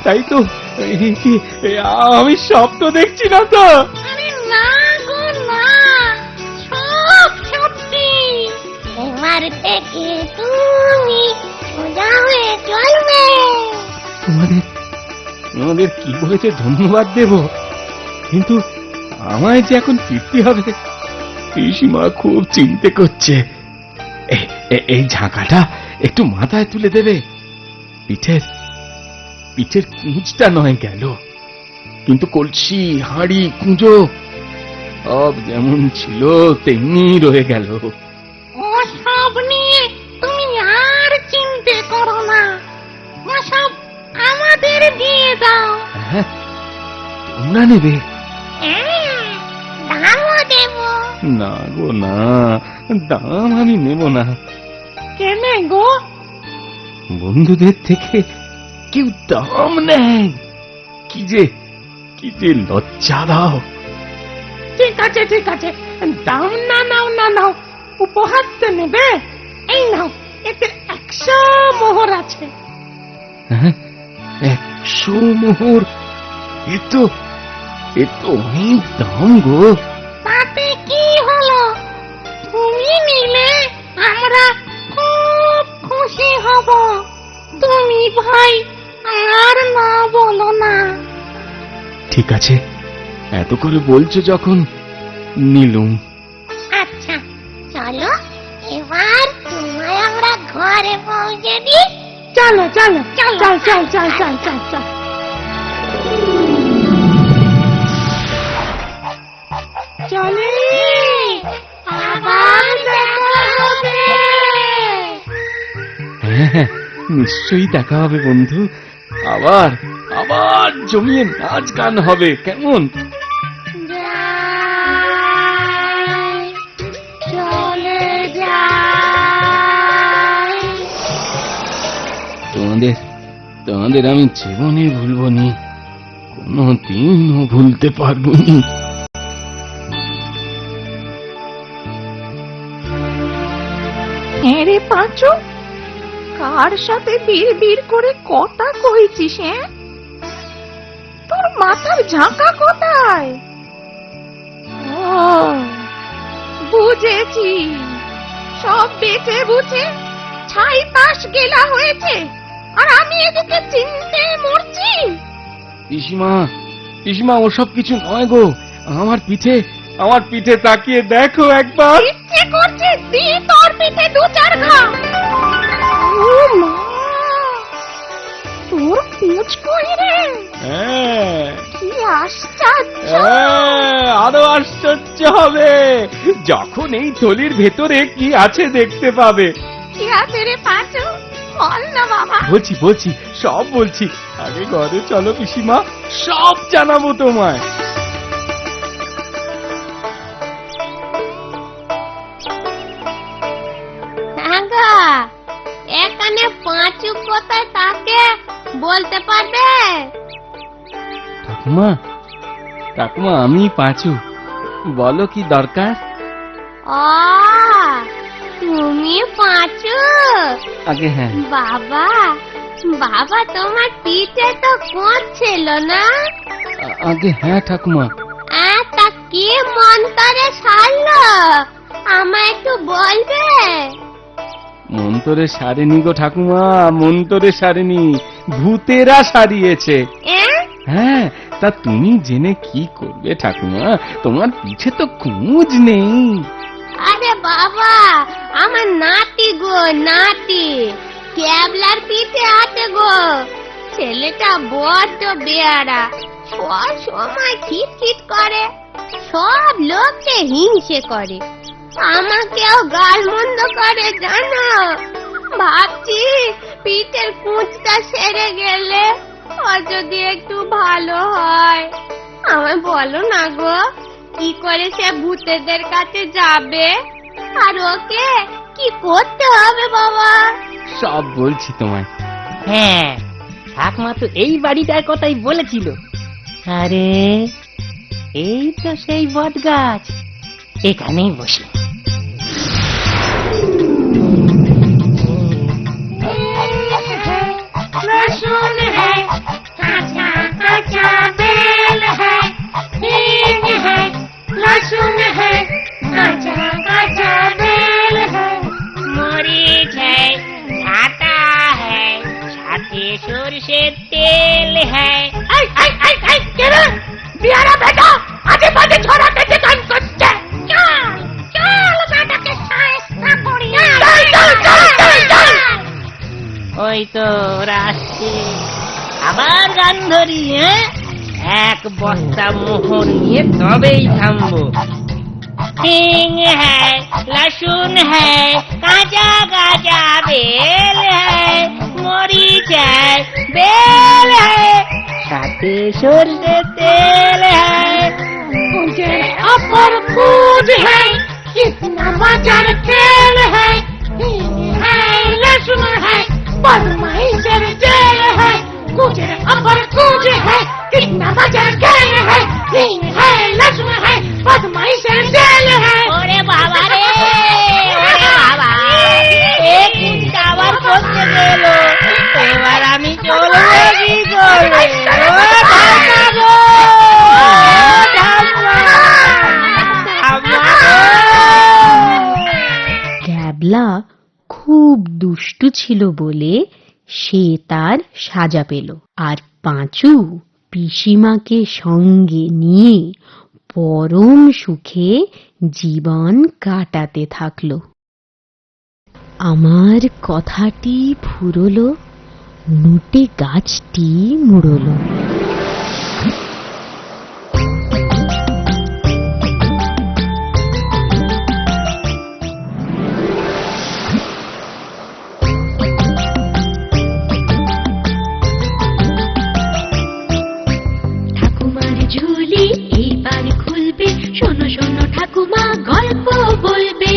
তাই তো, আমি স্বপ্ন দেখছি না তো? আরে না গো না, সব সত্যি। এবার থেকে তুমি সোজা হয়ে চলবে। তোমাদের কি বলেছে ধন্যবাদ দেব, কিন্তু আমায় যে এখন ফিরতে হবে। পিসিমা খুব চিন্তা করছে। এই ঝাঁকাটা একটু মাথায় তুলে দেবে। পিঠের কুঁচটা নয় গেল, কিন্তু কলসি, হাঁড়ি, কুঁজো সব যেমন ছিল তেমনি রয়ে গেল। ওসব নিয়ে তুমি আর চিন্তা করো না, ওসব আমাদের দিয়ে দাও। হ্যাঁ, তোমরা নেবে? দামও দেব। না গো না, দাম আমি নেব না। কেনে গো? বন্ধুদের থেকে কেউ দাম নেয়? কি যে লজ্জা দাও। ঠিক আছে ঠিক আছে, দাম না নাও না নাও, উপহার তো নেবে। এই নাও, এতে 100 মোহর আছে। হ্যাঁ, 100 মোহর? এ তো অনেক দাম গো। তাতে কি হলো, তুমি নিলে আমরা খুব খুশি হব। তুমি ভাই আর না বলো না। ঠিক আছে, এত করে বলছো যখন, নিলুম। আচ্ছা চলো, এবার তোমায় আমরা ঘরে পৌঁছে দিই। চলো চলো চল চল চল চল চল চল চল। চলে, আবার দেখা হবে। হ্যাঁ, নিশ্চয়ই দেখা হবে বন্ধু। আবার জমিয়ে নাচ গান হবে, কেমন? যাই, চলে যাই। তোমাদের আমি জীবনে ভুলবো নি, কোনদিনও ভুলতে পারবো নি। রে পাঁচু, কার সাথে বিড় করে কথা কইছিস? হ্যাঁ, তোর মাথার ঝাঁকা কোথায়? ও বুঝেছি, সব বেঁচে বুঝে ছাই পাশ গেলা হয়েছে, আর আমি এদিকে চিনতে মরছি। পিসিমা ওসব কিছু নয় গো। আমার পিঠে তাকিয়ে দেখো একবার। ইচ্ছে করছে দি তোর পিঠে 2-4 ঘা। ও মা, তোর পুঁজ কই রে? হ্যাঁ, কি আশ্চর্য। আরো আশ্চর্য হবে যখন এই থলির ভেতরে কি আছে দেখতে পাবে। কি আছে রে পাঁচু, বল না বাবা। বলছি, সব বলছি। আগে ঘরে চলো পিসিমা, সব জানাবো তোমায়। এখানে পাঁচু কোথায় থাকে বলতে পারবে? ঠাকুমা আমি পাঁচু, বলো কি দরকার? ও, তুমি পাঁচু? আগে হ্যাঁ। বাবা তোমার পিঠে তো কোঁচ ছিল না? আগে হ্যাঁ ঠাকুমা। তা কি মন্তরে সারলো, আমায় একটু বলবে? মন্তরে সারেনি গো ঠাকুমা, মন্তরে সারেনি, ভূতেরা সারিয়েছে। হ্যাঁ, তা তুমি জেনে কি করবে ঠাকুমা, তোমার পিঠে তো কুঁজ নেই। আরে বাবা, আমার নাতি গো নাতি, ক্যাবলার পিঠে আছে গো। ছেলেটা বড্ড বেয়ারা, সব সময় খিটখিট করে, সব লোককে হিংসে করে, আমাকেও গালমন্দ করে জানো। ভাবছি পিঠের কুঁচটা সেরে গেলে আর যদি একটু ভালো হয়। আমায় বলো না গো, কি করে সে ভূতেদের কাছে যাবে আর ওকে কি করতে হবে বাবা? সব বলছি তোমায়। হ্যাঁ, ঠাকমা তো এই বাড়িটার কথাই বলেছিল। আরে এই তো সেই বট গাছ, এখানেই বসি। लहसुन है, काचा काचा बेल है, हींग है, लहसुन है, काचा काचा बेल है, মরিচ है, आटा है, साथे সরষের তেল है। आई आई आई आई केरे बियारा बेटा आगे बाजे छोरा के काम करते चल चल बेटा के साइस्ता करिया चल चल चल चल चल ওই তো রাস্তে আবার গান ধরি। এক বস্তা মোহর নিয়ে তবেই থামবো। হিং হ্যাঁ, লসুন হ্যাঁ, কাঁচা কাঁচা বেল হ্যাঁ, মরিচ হ্যাঁ, বেল হ্যাঁ, সাথে সরষের তেল হ্যাঁ। मुझे अपर कूद है कितना बाजार खेल है हींग है लहसुन है बदमाइशर जेल है मुझे अपर कूद है कितना बाजार खेल है हींग है लहसुन है बदमाइशर जेल है। ওরে বাবা রে, ওরে বাবা, এ কুঁচটা আবার করতে গেল। এবার আমি চলবো কি করে? ও ঠাম্মা গো, ঠাম্মা, ঠাম্মা গো। ক্যাবলা খুব দুষ্টু ছিল বলে সে তার সাজা পেল, আর পাঁচু পিসিমাকে সঙ্গে নিয়ে পরম সুখে জীবন কাটাতে থাকলো। আমার কথাটি ফুরলো, নুটে গাছটি মুড়লো। ঠাকুমার ঝুলি এইবার খুলবে, শোনো শোনো ঠাকুমা গল্প বলবে।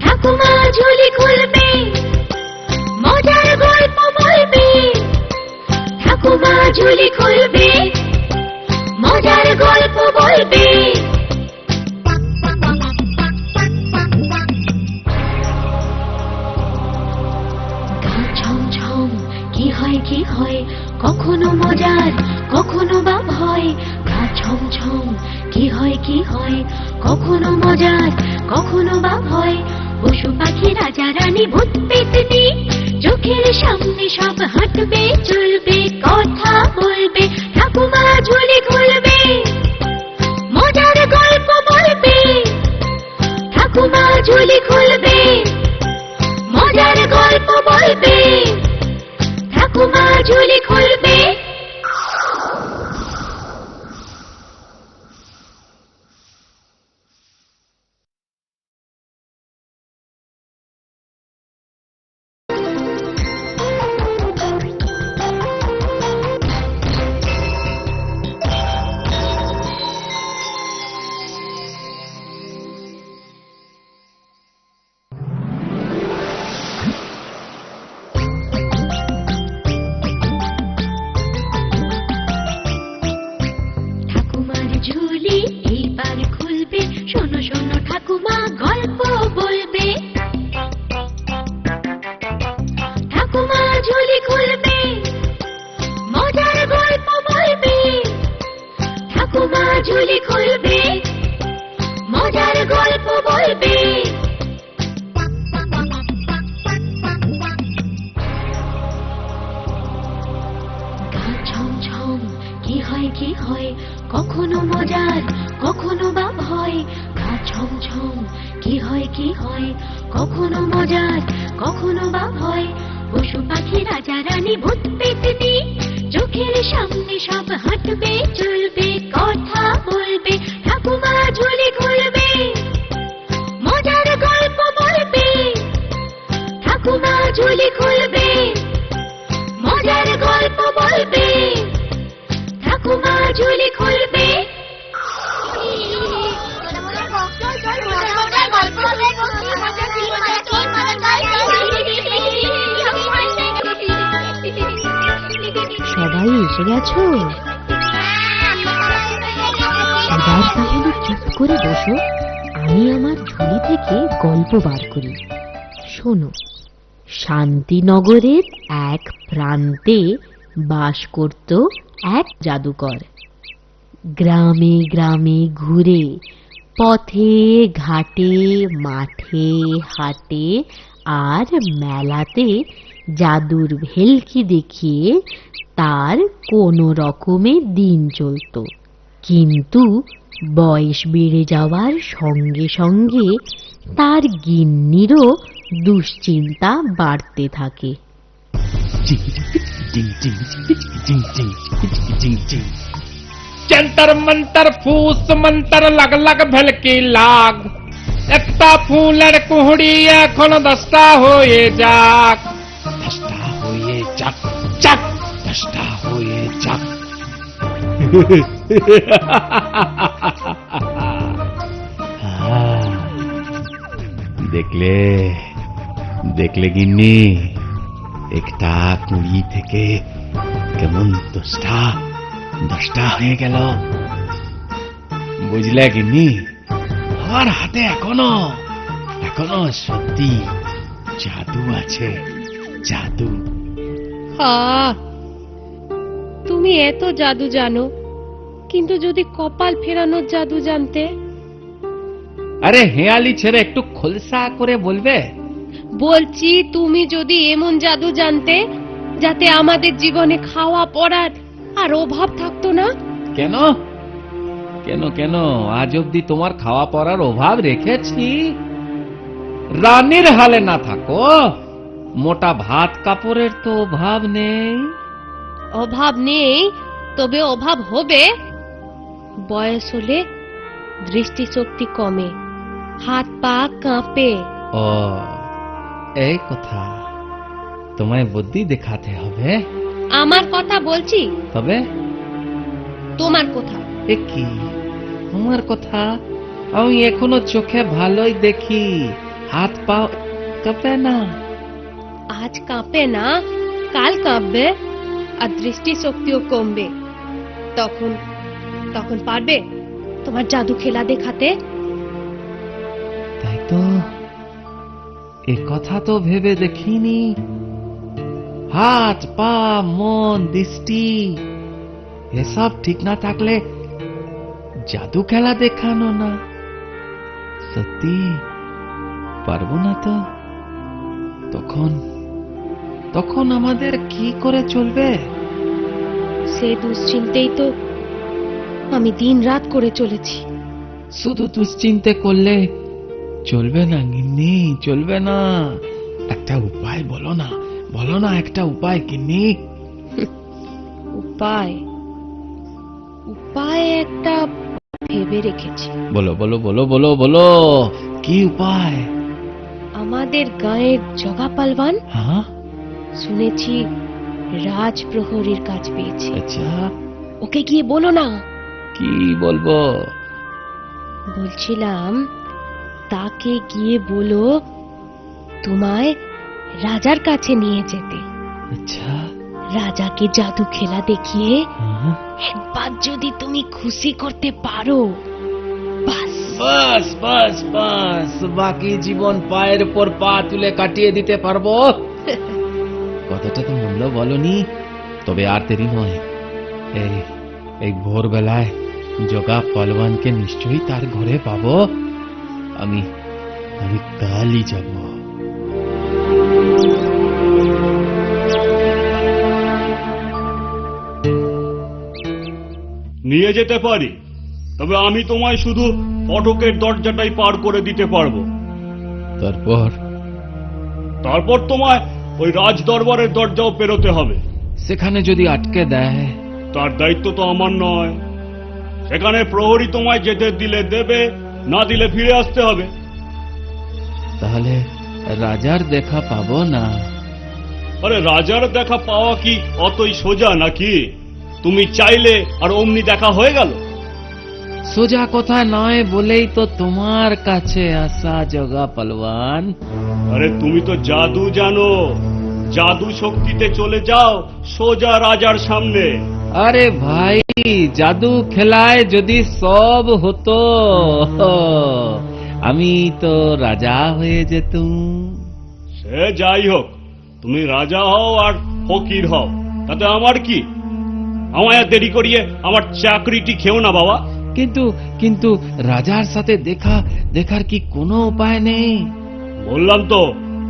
ঠাকুমা ঝুলি খুলবে, মজার গল্প বলবে। ঠাকুমা ঝুলি খুলবে, মজার গল্প বলবে। গা ছমছম কি হয় কি হয়, কখনো মজার কখনো বা ভয়। গা ছমছম কি হয় কি হয়, কখনো মজার কখনো বা ভয়। পশু পাখি রাজা রানী ভূত পেতনি চোখের সামনে সব হাঁটবে চলবে কথা বলবে। ঠাকুমা ঝুলি খুলবে, মজার গল্প বলবে। ঠাকুমা ঝুলি খুলবে, মজার গল্প বলবে। ঠাকুমা ঝুলি খুলবে। ঠাকুমার ঝুলি এইবার খুলবে, শোনো শোনো ঠাকুমা গল্প বলবে। ঠাকুমা ঝুলি খুলবে, মজার গল্প বলবে। ঠাকুমা ঝুলি খুলবে, মজার গল্প বলবে। গা ছমছম কি হয় কি হয়, কখনো মজার কখনো বা ভয়। গা ছমছম কি হয় কি হয়, কখনো মজার কখনো বা ভয়। পশু পাখি রাজা রানী ভূত পেতনি চোখের সামনে সব হাঁটবে চলবে কথা বলবে। ঠাকুমা ঝুলি খুলবে, মজার গল্প বলবে। ঝুলি খুলবে, মজার গল্প বলবে, ঠাকুমা ঝুলি খুলবে। সবাই এসে গেছো? এবার তাহলে চুপ করে বসো, আমি আমার ঝুলি থেকে গল্প বার করি। শোনো, শান্তিনগরের এক প্রান্তে বাস করত এক জাদুকর। গ্রামে গ্রামে ঘুরে, পথে ঘাটে, মাঠে হাটে আর মেলাতে জাদুর ভেলকি দেখিয়ে তার কোনো রকমে দিন চলত। কিন্তু বয়স বেড়ে যাওয়ার সঙ্গে সঙ্গে তার গিন্নিরও দুশ্চিন্তা বাড়তে থাকে। जंतर मंतर फूस मंतर लग लग भलकी लाग, একটা ফুলের কুহুড়ি এখন 10টা হয়ে যাক, 10টা হয়ে যাক, যাক 10টা হয়ে যাক। দেখলে দেখলে গিন্নি, একটা কুড়ি থেকে কেমন 10টা হয়ে গেল, বুঝলে গিন্নি? আমার হাতে এখনো সত্যি জাদু আছে, জাদু। তুমি এত জাদু জানো, কিন্তু যদি কপাল ফেরানোর জাদু জানতে? আরে হেয়ালি ছেড়ে একটু খোলসা করে বলবে। বলছি, তুমি যদি এমন জাদু জানতে যাতে আমাদের জীবনে খাওয়া পড়ার আর অভাব থাকতো না। কেন কেন কেন আজ অব্দি তোমার খাওয়া পড়ার অভাব রেখেছি? রানীর হালে না থাকো, মোটা ভাত কাপড়ের তো অভাব নেই। অভাব নেই, তবে অভাব হবে। বয়স হলে দৃষ্টিশক্তি কমে, হাত পা কাঁপে। ও এই কথা, তোমায় বুদ্ধি দেখাতে হবে। আমার কথা বলছি, তবে তোমার কথা। এ কি আমার কথা? আমি এখনো চোখে ভালোই দেখি, হাত পা কাঁপে না। আজ কাঁপে না, কাল কাঁপবে, আর দৃষ্টিশক্তিও কমবে। তখন পারবে তোমার জাদু খেলা দেখাতে? তাই তো, এ কথা তো ভেবে দেখিনি। হাত পা মন দৃষ্টি এসব ঠিক না থাকলে জাদু খেলা দেখানো না, সত্যি পারবো না তো। তখন আমাদের কি করে চলবে? সে দুশ্চিন্তেই তো আমি দিন রাত করে চলেছি। শুধু দুশ্চিন্তে করলে চলবে না গিন্নি, চলবে না। একটা উপায় বলো না, বলো না একটা উপায় গিন্নি। উপায় একটা ভেবে রেখেছি। বলো বলো বলো বলো বলো, কি উপায়? আমাদের গাঁয়ের জগা পালবান হ্যাঁ, শুনেছি রাজপ্রহরীর কাজ পেয়েছে। আচ্ছা, ওকে গিয়ে বলো না। কি বলবো? বলছিলাম, তাকে গিয়ে বলো তোমায় রাজার কাছে নিয়ে যেতে। আচ্ছা, রাজাকে জাদু খেলা দেখিয়ে হ্যাঁ, একবার যদি তুমি খুশি করতে পারো, বাস বাস বাস বাস, বাকি জীবন পায়ের উপর পা তুলে কাটিয়ে দিতে পারবো। কথাটা তো মূল্য বলনি, তবে আর দেরি নয়। এই ভোরবেলায় জগা পালওয়ানকে নিশ্চয়ই তার ঘরে পাবো। আমি কালই যাব। নিয়ে যেতে পারি, তবে আমি তোমায় শুধু ফটকের দরজাটাই পার করে দিতে পারবো। তারপর তোমায় ওই রাজ দরবারের দরজাও পেরোতে হবে। সেখানে যদি আটকে দেয়? তার দায়িত্ব তো আমার নয়। সেখানে প্রহরী তোমায় যেতে দিলে দেবে, না দিলে ফিরে আসতে হবে। তাহলে রাজার দেখা পাবো না? আরে রাজার দেখা পাওয়া কি অতই সোজা নাকি? তুমি চাইলে আর অমনি দেখা হয়ে গেল? সোজা কথা নয় বলেই তো তোমার কাছে আসা জগা পালোয়ান। আরে তুমি তো জাদু জানো, জাদু শক্তিতে চলে যাও সোজা রাজার সামনে। আরে ভাই, জাদু খেলায় যদি সব হতো আমি তো রাজা হয়ে যেতুম। সে যাই হোক, তুমি রাজা হও আর ফকির হও, তাতে আমার কি? আমায় আর দেরি করিয়ে আমার চাকরিটি খেও না বাবা। কিন্তু কিন্তু রাজার সাথে দেখার কি কোনো উপায় নেই? বললাম তো,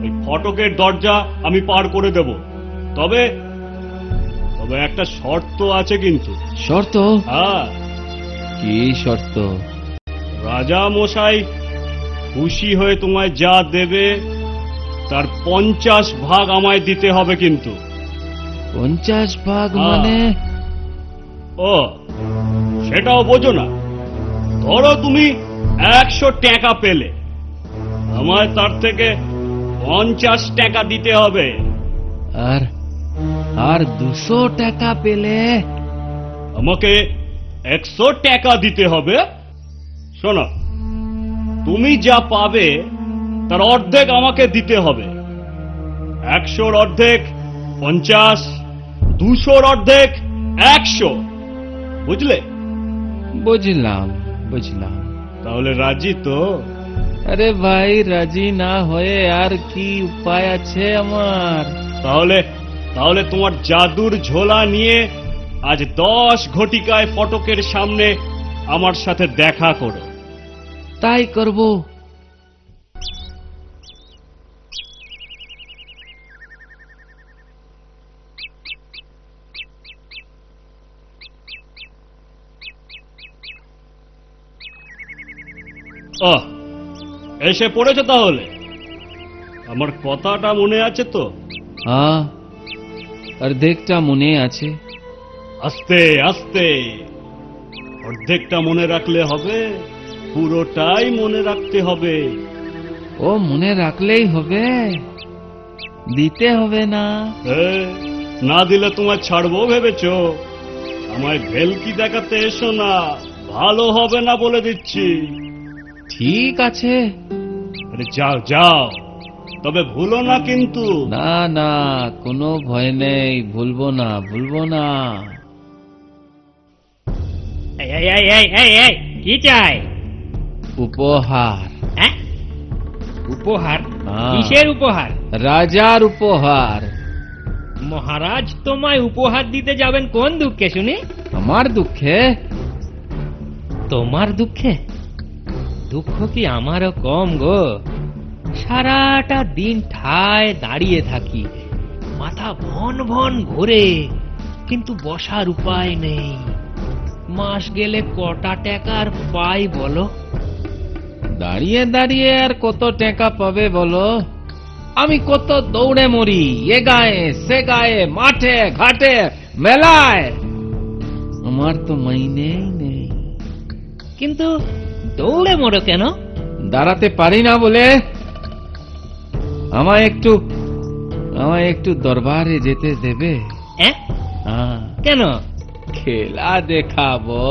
ওই ফটকের দরজা আমি পার করে দেব। তবে তবে একটা শর্ত আছে কিন্তু। শর্ত? হ্যাঁ। কি শর্ত? রাজা মশাই খুশি হয়ে তোমায় যা দেবে তার 50 ভাগ আমায় দিতে হবে কিন্তু। 50 ভাগ হ্যাঁ। মানে? ও, সেটাও বোঝো না? ধরো তুমি 100 টাকা পেলে, আমায় তার থেকে 50 টাকা দিতে হবে। আর 200 টাকা পেলে? আমাকে 100 টাকা দিতে হবে। শোনো, তুমি যা পাবে তার অর্ধেক আমাকে দিতে হবে। 100-র অর্ধেক 50, 200-র অর্ধেক 100, বুঝলে? বুঝলাম। তাহলে রাজি তো? আরে ভাই, রাজি না হয়ে আর কি উপায় আছে আমার? তাহলে তোমার জাদুর ঝোলা নিয়ে আজ 10 ঘটিকায় ফটকের সামনে আমার সাথে দেখা করো। তাই করব। এসে পড়েছো তাহলে? আমার কথাটা মনে আছে তো? হ্যাঁ, অর্ধেকটা মনে আছে। আস্তে আস্তে, অর্ধেকটা মনে রাখলে হবে, পুরোটাই মনে রাখতে হবে। ও, মনে রাখলেই হবে? দিতে হবে না? না দিলে তোমায় ছাড়বো ভেবেছো? আমায় ভেলকি দেখাতে এসো না, ভালো হবে না বলে দিচ্ছি। ঠিক আছে। আরে যাও যাও, তবে ভুলো না কিন্তু। না, কোনো ভয় নেই, ভুলবো না। কি চাই? উপহার। হ্যাঁ, উপহার? হ্যাঁ। কিসের উপহার? রাজার উপহার। মহারাজ তোমায় উপহার দিতে যাবেন কোন দুঃখে শুনি? আমার দুঃখে? তোমার দুঃখে? দুঃখ কি আমারও কম গো? সারাটা দিন ঠায় দাঁড়িয়ে থাকি, মাথা ভন ভন ঘোরে, কিন্তু বসার উপায় নেই। মাস গেলে কটা টাকার পাই বলো? দাঁড়িয়ে দাঁড়িয়ে আর কত টাকা পাবে বলো? আমি কত দৌড়ে মরি, এ গায়ে সে গায়ে, মাঠে ঘাটে মেলায়, আমার তো মাইনেই নেই। কিন্তু দৌড়ে মরো কেন? দাঁড়াতে পারি না বলে। আমায় একটু দরবারে যেতে দেবে? হ্যাঁ? কেন? খেলা দেখাবো।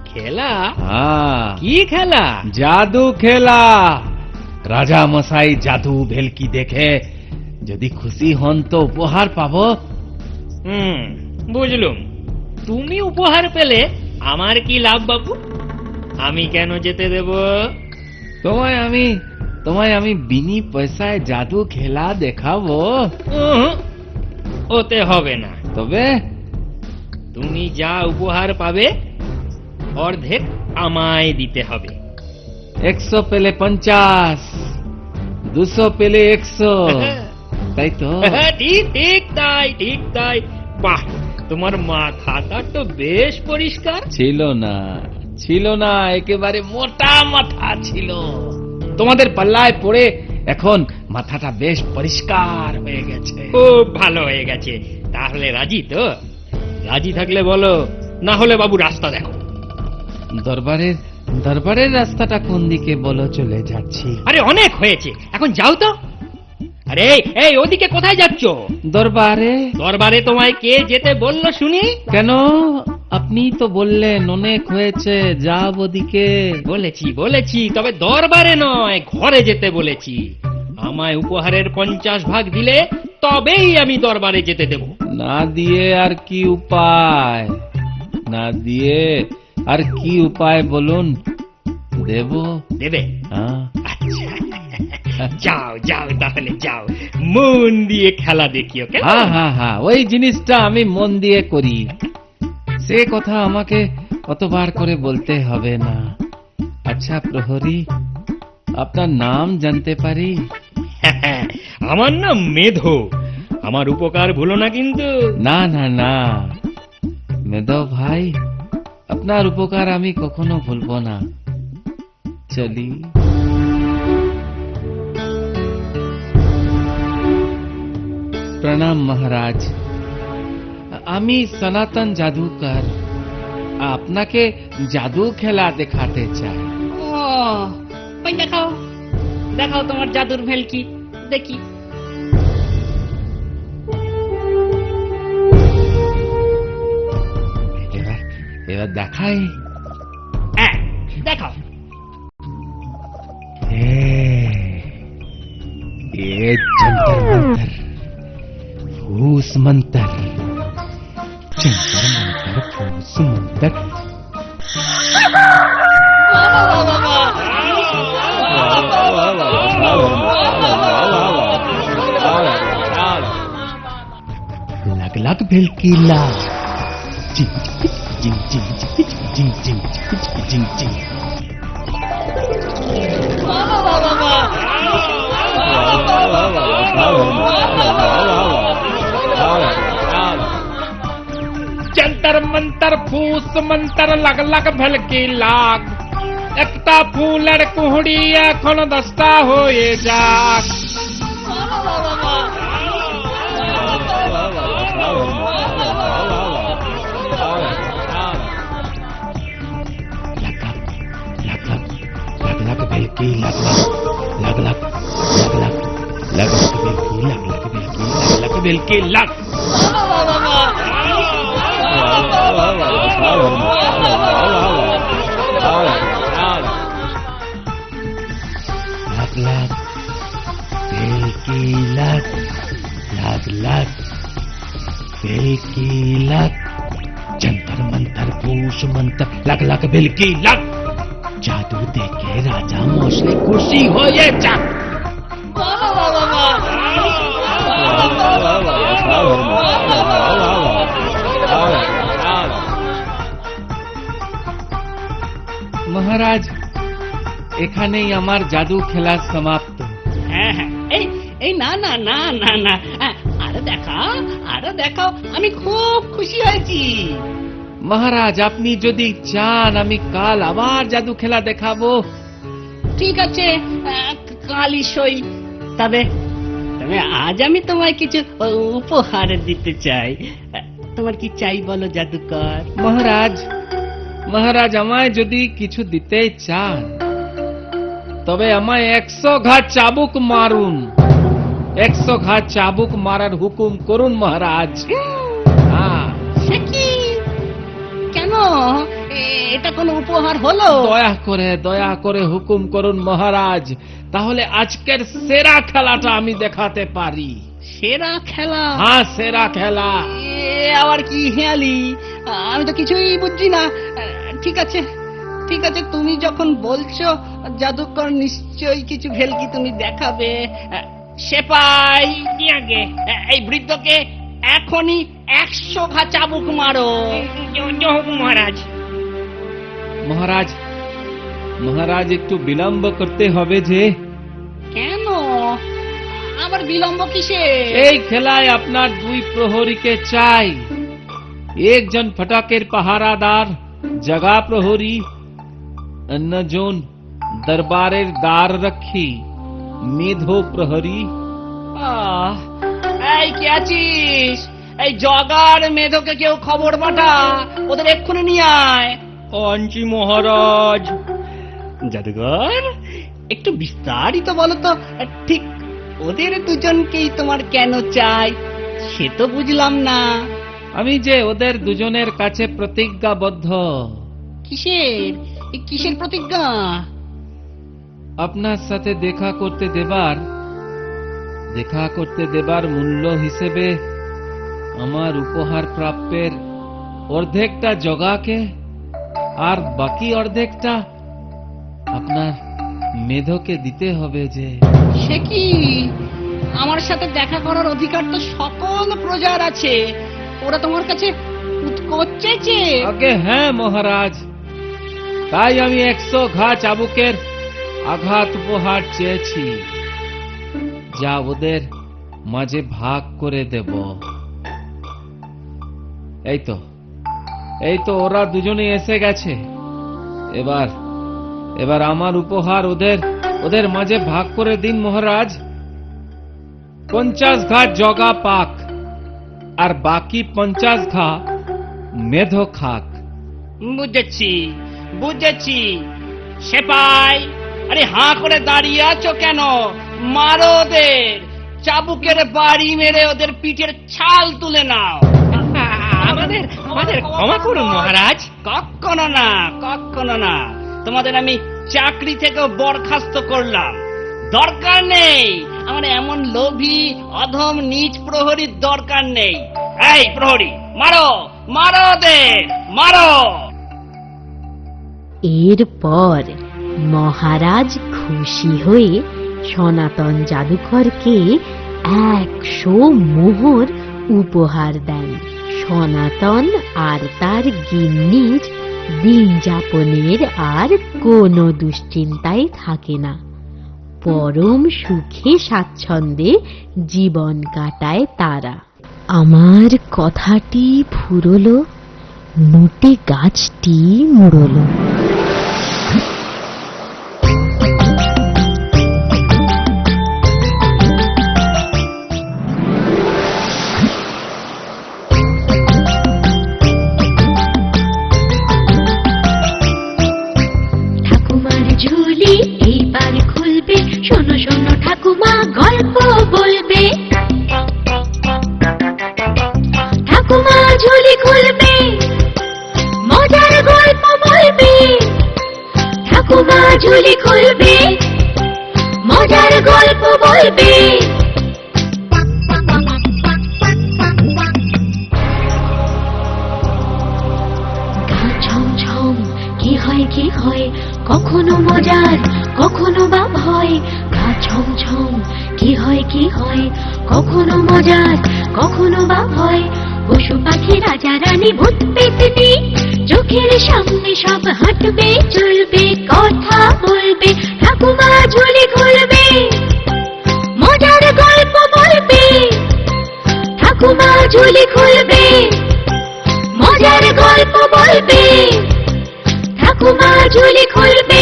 খেলা? হ্যাঁ। কি খেলা? জাদু খেলা। রাজা মশাই জাদু ভেলকি দেখে যদি খুশি হন তো উপহার পাবো। বুঝলুম। তুমি উপহার পেলে আমার কি লাভ বাবু? আমি কেন যেতে দেব? তোমায় আমি বিনি পয়সায় জাদু খেলা দেখাবো। ওতে হবে না। তবে? তুমি যা উপহার পাবে অর্ধেক আমায় দিতে হবে। 100 পেলে 50, 200 পেলে 100, তাই তো? ঠিক তাই। বাহ, তোমার মাথাটা তো বেশ পরিষ্কার। ছিল না, একেবারে মোটা মাথা ছিল। তোমাদের পাল্লায় পড়ে এখন মাথাটা বেশ পরিষ্কার হয়ে গেছে। খুব ভালো হয়ে গেছে। তাহলে রাজি তো? রাজি থাকলে বলো, না হলে বাবু রাস্তা দেখো। দরবারের রাস্তাটা কোন দিকে বলো, চলে যাচ্ছি। আরে অনেক হয়েছে, এখন যাও তো। আরে এই ওদিকে কোথায় যাচ্ছ? দরবারে। দরবারে তোমায় কে যেতে বললো শুনি? কেন, আপনি তো বললেন অনেক হয়েছে, যাও ওদিকে। বলেছি, তবে দরবারে নয়, ঘরে যেতে বলেছি। আমায় উপহারের 50 ভাগ দিলে তবেই আমি দরবারে যেতে দেব। না দিয়ে আর কি উপায়? না দিয়ে আর কি উপায় বলুন, দেব। দেবে? হ্যাঁ। আচ্ছা, যাও তাহলে যাও, মন দিয়ে খেলা দেখিও। হ্যাঁ হ্যাঁ হ্যাঁ, ওই জিনিসটা আমি মন দিয়ে করি, সে কথা আমাকে কতবার করে বলতে হবে না। আচ্ছা প্রহরী, আপনার নাম জানতে পারি? আমার নাম মেধো। আমার উপকার ভুলো না কিন্তু। না না না মেধো ভাই, আপনার উপকার আমি কখনো ভুলবো না। চলি। প্রণাম মহারাজ, আমি সনাতন জাদুকর, আপনাকে জাদু খেলা দেখাতে চাই। ও, ওই দেখাও তোমার জাদুর ভেলকি দেখি। এবার দেখাই। দেখাও। ये जंतर मंतर फूस मंतर, जंतर मंतर फूस मंतर। लग लग भिलकी लाग, जिंग जिंग जिंग जिंग जिंग जिंग जिंग जिंग जिंग। जंतर मंतर फूस मंतर लग लग भलकी लाग, একটা ফুলের কুহুড়ি এখন 10টা হয়ে যাক। लग लग भिलकी लग लग लग लग लग लग भिलकी लग। लग भिलकी लग, लग भिलकी लग, जंतर मंतर फूस मंतर लग लग भिलकी लग। जादू देखे राजा मौसले खुशी हो ये जा। মহারাজ, এখানেই আমার জাদু খেলা সমাপ্ত। এই না না না না না, আরো দেখাও, আমি খুব খুশি হয়েছি। মহারাজ, আপনি যদি চান আমি কাল আবার জাদু খেলা দেখাবো। ঠিক আছে, কালই সই। তবে আজ আমি তোমায় কিছু উপহার দিতে চাই। তোমার কি চাই বলো জাদুকর? মহারাজ আমায় যদি কিছু দিতে চান তবে আমায় 100 ঘা চাবুক মারুন। 100 ঘা চাবুক মারার হুকুম করুন মহারাজ। হ্যাঁ। সে কি? কেন? এটা কোন উপহার হলো? দয়া করে হুকুম করুন মহারাজ, তাহলে আজকের সেরা খেলাটা আমি দেখাতে পারি। সেরা খেলা? হ্যাঁ, সেরা খেলা। আবার কি হেয়ালি? আমি তো কিছুই বুঝছি না। ঠিক আছে, তুমি যখন বলছো জাদুকর, নিশ্চয়ই কিছু ভেলকি তুমি দেখাবে। সেপাই আগে এই বৃদ্ধকে এখনই 100 ঘা চাবুক মারো। মহারাজ একটু বিলম্ব করতে হবে যে। কেন? আমার বিলম্ব কিসে? এই খেলায় আপনার 2 প্রহরীকে চাই। একজন ফটাকের পাহারাদার জগা প্রহরী, অন্যজন দরবারের দ্বার রক্ষী মেধো প্রহরী। এই কে আছিস? এই জগার মেধোকে কেউ খবর পাঠা, ওদের এক্ষুনি নিয়ে আয়। আনছি মহারাজ। জাদুঘর, একটু বিস্তারিত বলো তো, ঠিক ওদের দুজনকেই তোমার কেন চাই সে তো বুঝলাম না। আমি যে ওদের দুজনের কাছে প্রতিজ্ঞাবদ্ধ। কিসের প্রতিজ্ঞা? আপনার সাথে দেখা করতে দেবার মূল্য হিসেবে আমার উপহার প্রাপ্যের অর্ধেকটা জগাকে আর বাকি অর্ধেকটা আপনার মেধোকে দিতে হবে। যে সে কি? আমার সাথে দেখা করার অধিকার তো সকল প্রজার আছে, ওরা তোমার কাছে উৎকোচেছে। আগে হ্যাঁ মহারাজ, তাই আমি 100 ঘা চাবুকের আঘাত উপহার চেয়েছি, যা ওদের মাঝে ভাগ করে দেব। এই তো ওরা দুজনে এসে গেছে। এবার আমার উপহার ওদের মাঝে ভাগ করে দিন মহারাজ। 50 ঘা জগা পাক আর বাকি 50 ঘা মেধো খাক। বুঝেছি। সেপাই, আরে হাঁ করে দাঁড়িয়ে আছো কেন? মারো ওদের, চাবুকের বাড়ি মেরে ওদের পিঠের ছাল তুলে নাও। আমাদের ক্ষমা করুন মহারাজ। কখনো না। তোমাদের আমি চাকরি থেকেও বরখাস্ত করলাম। দরকার নেই আমার এমন লোভী অধম নীচ প্রহরীর দরকার নেই। এই প্রহরী, মারো ওদের, মারো। এরপর মহারাজ খুশি হয়ে সনাতন জাদুকরকে 100 মোহর উপহার দেন। সনাতন আর তার গিন্নির দিন যাপনের আর কোনো দুশ্চিন্তাই থাকে না। পরম সুখে স্বাচ্ছন্দ্যে জীবন কাটায় তারা। আমার কথাটি ফুরলো, নোটে গাছটি মুড়লো। ঠাকুমার ঝুলি এইবার খুলবে, শোনো শোনো ঠাকুমা গল্প বলবে। ঠাকুমা ঝুলি খুলবে, মজার গল্প বলবে। ঠাকুমা ঝুলি খুলবে, মজার গল্প বলবে। গা ছমছম কি হয় কখনো মজার কখনো বা ভয়। গা ছমছম কি হয় কখনো মজার কখনো বা ভয়। পশু পাখি রাজা রানী ভূত পেতনি চোখের সামনে সব হাঁটবে চলবে কথা বলবে। ঠাকুমা ঝুলি খুলবে, মজার গল্প বলবে। ঠাকুমা ঝুলি খুলবে, মজার গল্প বলবে। ঠাকুমা ঝুলি খুলবে।